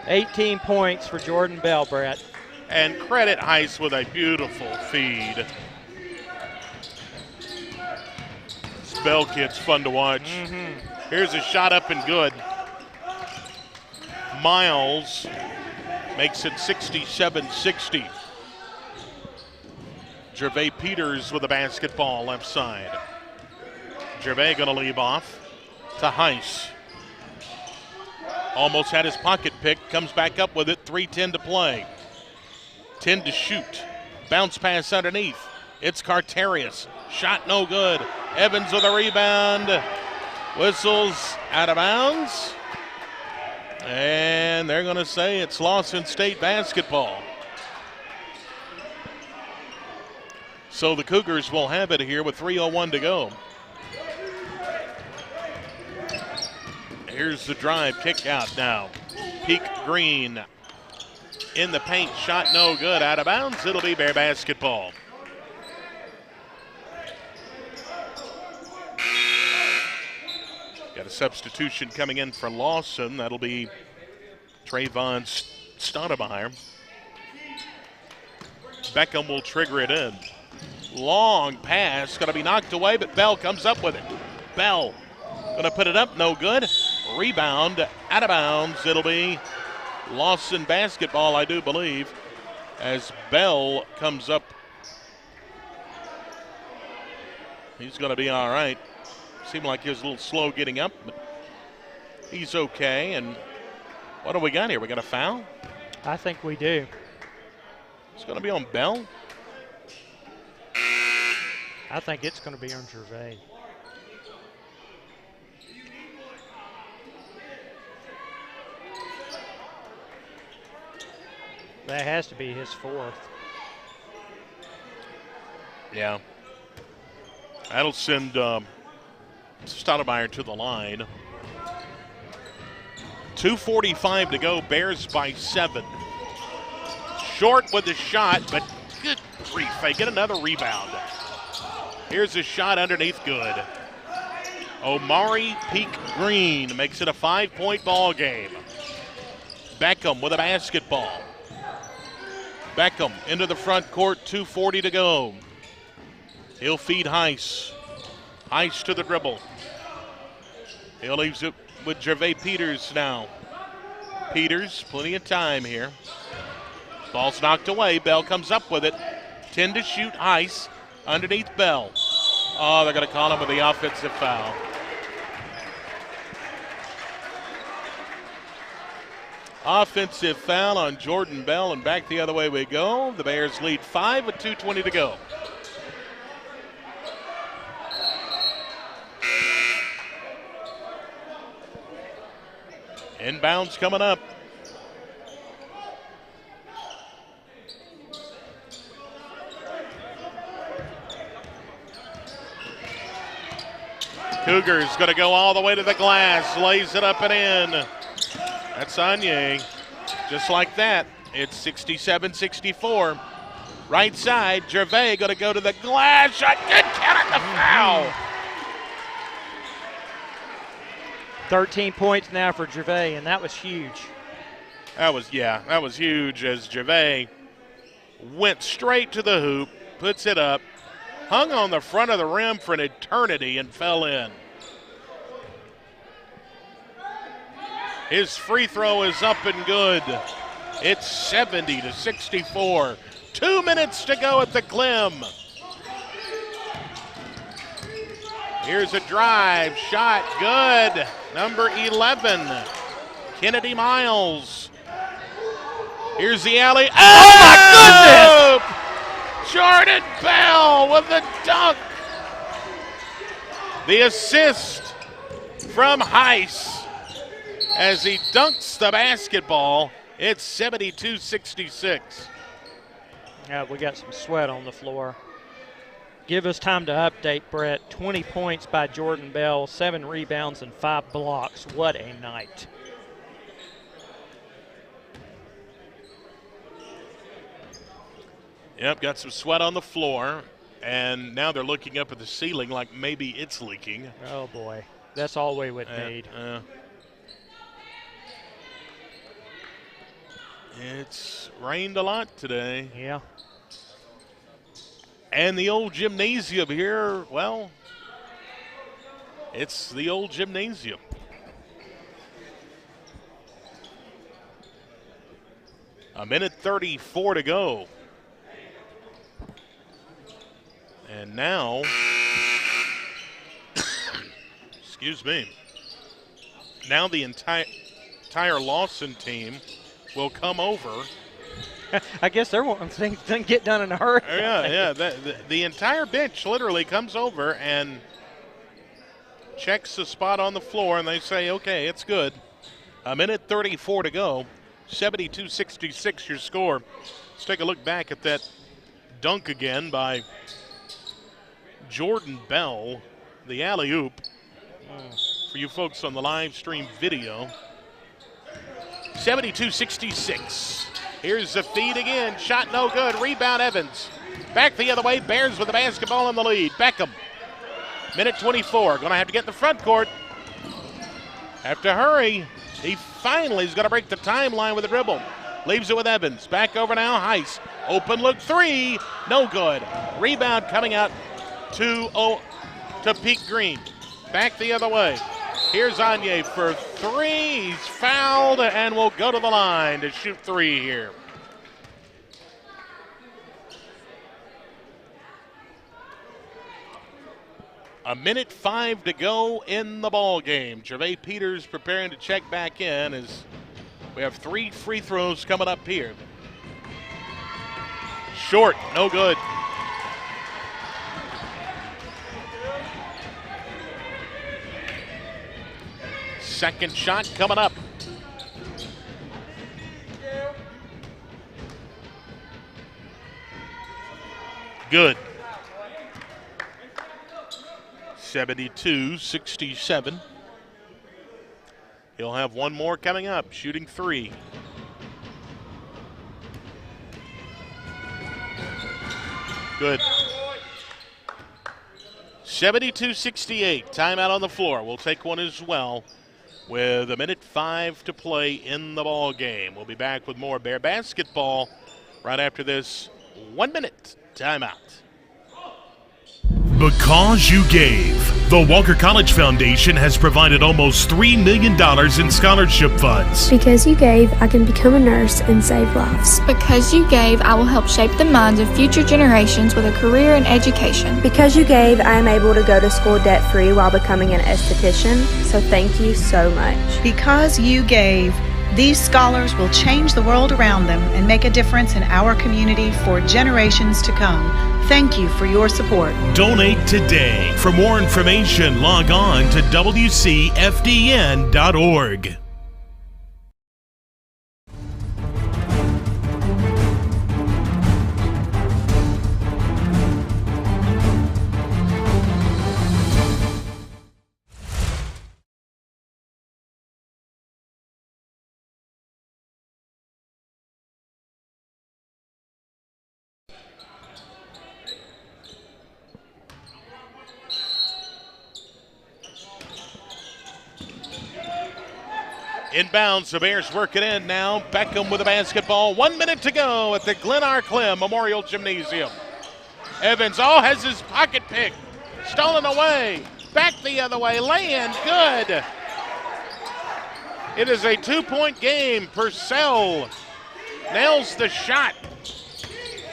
18 points for Jordan Bell, Brett. And credit Heiss with a beautiful feed. This Bell kid's fun to watch. Here's a shot up and good. Miles makes it 67-60. Gervais Peters with the basketball left side. Gervais going to leave off to Heiss. Almost had his pocket pick, comes back up with it, 3:10 to play. 10 to shoot. Bounce pass underneath. It's Carterius. Shot no good. Evans with a rebound. Whistles out of bounds. And they're going to say it's Lawson State basketball. So the Cougars will have it here with 3:01 to go. Here's the drive, kick out now. Peak Green in the paint, shot no good, out of bounds. It'll be Bear basketball. Got a substitution coming in for Lawson. That'll be Trayvon Stoudemire. Beckham will trigger it in. Long pass, going to be knocked away, but Bell comes up with it. Bell going to put it up, no good. Rebound, out of bounds. It'll be Lawson basketball, I do believe, as Bell comes up. He's going to be all right. Seemed like he was a little slow getting up, but he's okay. And what do we got here? We got a foul? I think we do. It's going to be on Bell. I think it's going to be on Gervais. That has to be his fourth. Yeah. That'll send Stoudemire to the line. 2:45 to go. Bears by 7. Short with the shot, but good grief. They get another rebound. Here's a shot underneath, good. Omari Peak Green makes it a 5-point ball game. Beckham with a basketball. Beckham into the front court, 2:40 to go. He'll feed Heiss. Heiss to the dribble. He leaves it with Gervais Peters now. Peters, plenty of time here. Ball's knocked away. Bell comes up with it. 10 to shoot. Heiss underneath Bell. Oh, they're going to call him with the offensive foul. Offensive foul on Jordan Bell, and back the other way we go. The Bears lead 5 with 2:20 to go. Inbounds coming up. Cougars going to go all the way to the glass, lays it up and in. That's Anye. Just like that, it's 67-64. Right side, Gervais going to go to the glass. Shot, good count at the foul. 13 points now for Gervais, and that was huge. That was huge as Gervais went straight to the hoop, puts it up, hung on the front of the rim for an eternity and fell in. His free throw is up and good. It's 70-64. 2 minutes to go at the Clem. Here's a drive, shot, good. Number 11, Kennedy Miles. Here's the alley. Oh, my goodness! Jordan Bell with the dunk. The assist from Heiss as he dunks the basketball. It's 72-66. Yeah, we got some sweat on the floor. Give us time to update, Brett. 20 points by Jordan Bell, 7 rebounds and 5 blocks. What a night. Yep, got some sweat on the floor, and now they're looking up at the ceiling like maybe it's leaking. Oh, boy. That's all we would need. It's rained a lot today. Yeah. And the old gymnasium here, well, it's the old gymnasium. A minute 34 to go. And now, excuse me, now the entire Lawson team will come over. I guess they're wanting things to get done in a hurry. Yeah. The entire bench literally comes over and checks the spot on the floor, and they say, okay, it's good. A minute 34 to go. 72-66 your score. Let's take a look back at that dunk again by Jordan Bell, the alley-oop. For you folks on the live stream video. 72-66. Here's the feed again. Shot no good. Rebound Evans. Back the other way. Bears with the basketball in the lead. Beckham. Minute 24. Going to have to get in the front court. Have to hurry. He finally is going to break the timeline with a dribble. Leaves it with Evans. Back over now. Heiss. Open look 3. No good. Rebound coming out to Pete Green. Back the other way. Here's Anye for 3. He's fouled and will go to the line to shoot 3 here. A minute 5 to go in the ball game. Gervais Peters preparing to check back in as we have 3 free throws coming up here. Short, no good. Second shot coming up. Good. 72-67. He'll have one more coming up, shooting 3. Good. 72-68. Timeout on the floor. We'll take one as well with a minute 5 to play in the ball game. We'll be back with more Bear basketball right after this 1-minute timeout. Because you gave. The Walker College Foundation has provided almost $3 million in scholarship funds. Because you gave, I can become a nurse and save lives. Because you gave, I will help shape the minds of future generations with a career in education. Because you gave, I am able to go to school debt-free while becoming an esthetician. So thank you so much. Because you gave, these scholars will change the world around them and make a difference in our community for generations to come. Thank you for your support. Donate today. For more information, log on to WCFDN.org. Inbounds, the Bears work it in now. Beckham with the basketball. 1 minute to go at the Glen R. Clem Memorial Gymnasium. Evans has his pocket pick. Stolen away. Back the other way. Lay-in, good. It is a 2-point game. Purcell nails the shot.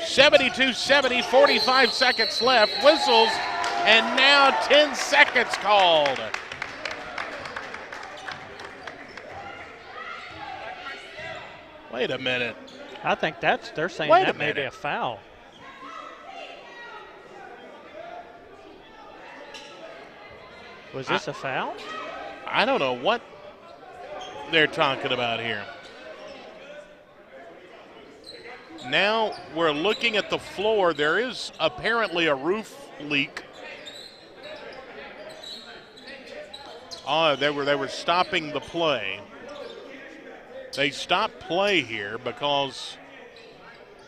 72-70, 45 seconds left. Whistles, And now 10 seconds called. Wait a minute. I think they're saying Wait that a may be minute. a foul. Was this a foul? I don't know what they're talking about here. Now we're looking at the floor. There is apparently a roof leak. Oh, they were stopping the play. They stopped play here because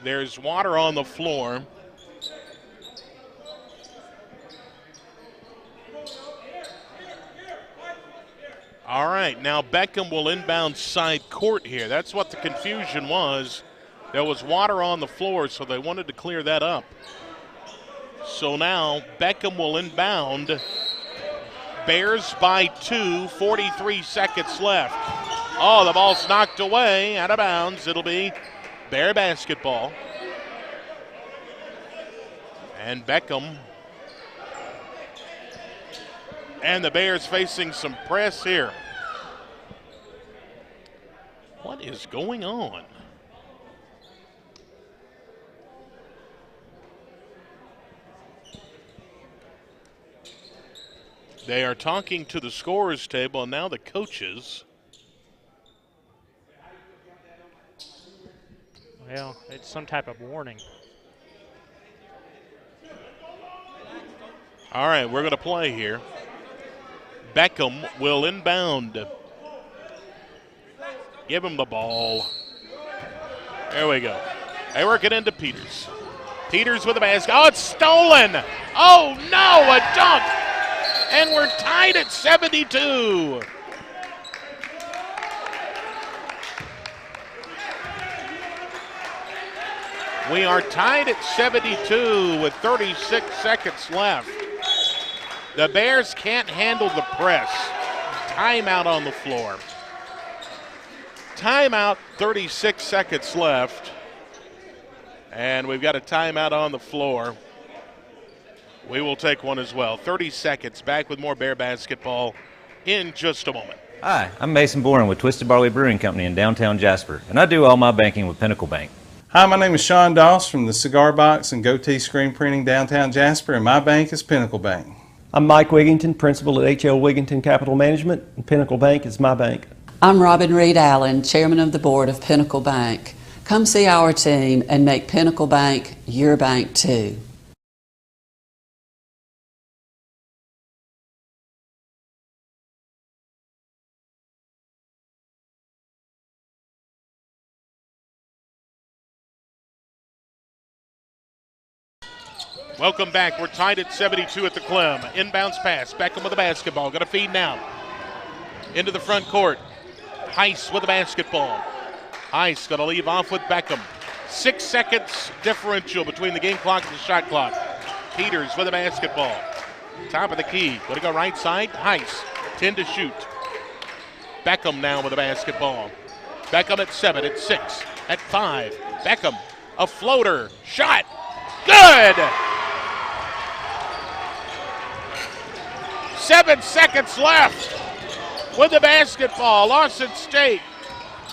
there's water on the floor. All right, now Beckham will inbound side court here. That's what the confusion was. There was water on the floor, so they wanted to clear that up. So now Beckham will inbound. Bears by 2, 43 seconds left. Oh, the ball's knocked away, out of bounds. It'll be Bear basketball. And Beckham. And the Bears facing some press here. What is going on? They are talking to the scorer's table, and now the coaches. Well, it's some type of warning. All right, we're going to play here. Beckham will inbound. Give him the ball. There we go. They work it into Peters. Peters with the basket. Oh, it's stolen. Oh, no, a dunk. And we're tied at 72. We are tied at 72 with 36 seconds left. The Bears can't handle the press. Timeout on the floor. Timeout, 36 seconds left. And we've got a timeout on the floor. We will take one as well. 30 seconds. Back with more Bear basketball in just a moment. Hi, I'm Mason Boren with Twisted Barley Brewing Company in downtown Jasper, and I do all my banking with Pinnacle Bank. Hi, my name is Sean Doss from the Cigar Box and Goatee Screen Printing downtown Jasper, and my bank is Pinnacle Bank. I'm Mike Wigington, principal at H.L. Wigington Capital Management, and Pinnacle Bank is my bank. I'm Robin Reed Allen, chairman of the board of Pinnacle Bank. Come see our team and make Pinnacle Bank your bank too. Welcome back. We're tied at 72 at the Clem. Inbounds pass. Beckham with the basketball. Going to feed now. Into the front court. Heiss with the basketball. Heiss going to leave off with Beckham. 6 seconds differential between the game clock and the shot clock. Peters with the basketball. Top of the key. Going to go right side. Heiss. 10 to shoot. Beckham now with the basketball. Beckham at 7, at 6, at 5. Beckham, a floater. Shot. Good! 7 seconds left with the basketball. Lawson State.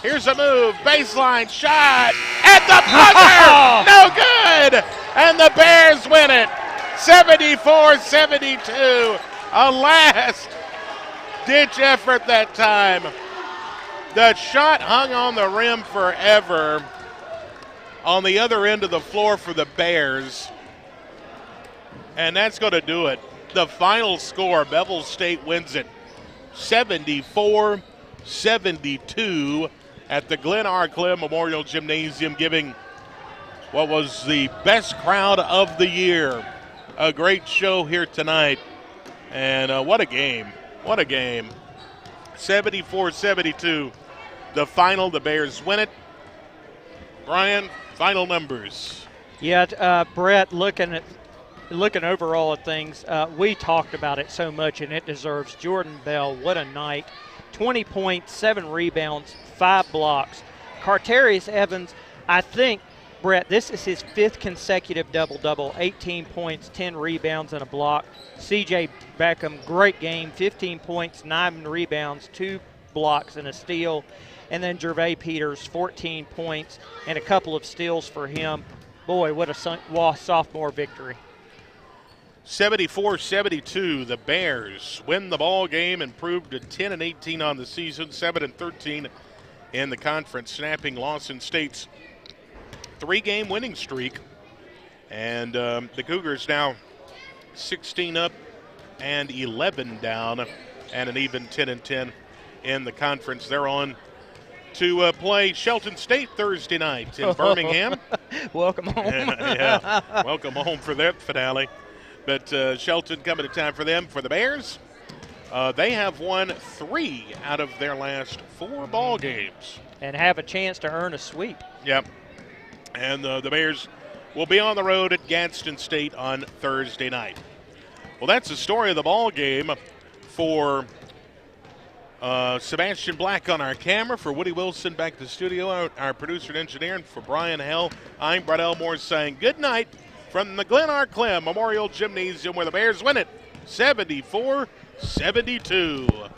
Here's a move. Baseline shot. At the buzzer. No good. And the Bears win it. 74-72. A last-ditch effort that time. The shot hung on the rim forever. On the other end of the floor for the Bears. And that's going to do it. The final score, Bevill State wins it 74-72 at the Glen R. Clem Memorial Gymnasium, giving what was the best crowd of the year. A great show here tonight. And what a game. What a game. 74-72. The final, the Bears win it. Brian, final numbers. Yeah, Brett, looking overall at things, we talked about it so much, and it deserves. Jordan Bell, what a night. 20 points, 7 rebounds, 5 blocks. Carterius Evans, I think Brett, this is his 5th consecutive double-double, 18 points, 10 rebounds, and a block. C.J. Beckham, great game, 15 points, 9 rebounds, 2 blocks, and a steal. And then Gervais Peters, 14 points, and a couple of steals for him. Boy, what a sophomore victory. 74-72, the Bears win the ball game, improved to 10-18 on the season, 7-13 in the conference, snapping Lawson State's 3-game winning streak. And the Cougars now 16 up and 11 down, and an even 10-10 in the conference. They're on to play Shelton State Thursday night in Birmingham. Welcome home. Yeah, welcome home for that finale. But Shelton coming to town for them. For the Bears, they have won 3 out of their last 4 ball games. And have a chance to earn a sweep. Yep. And the Bears will be on the road at Gadsden State on Thursday night. Well, that's the story of the ball game. For Sebastian Black on our camera, for Woody Wilson back to the studio, our producer and engineer, and for Brian Hell, I'm Brett Elmore saying good night from the Glen R. Clem Memorial Gymnasium, where the Bears win it 74-72.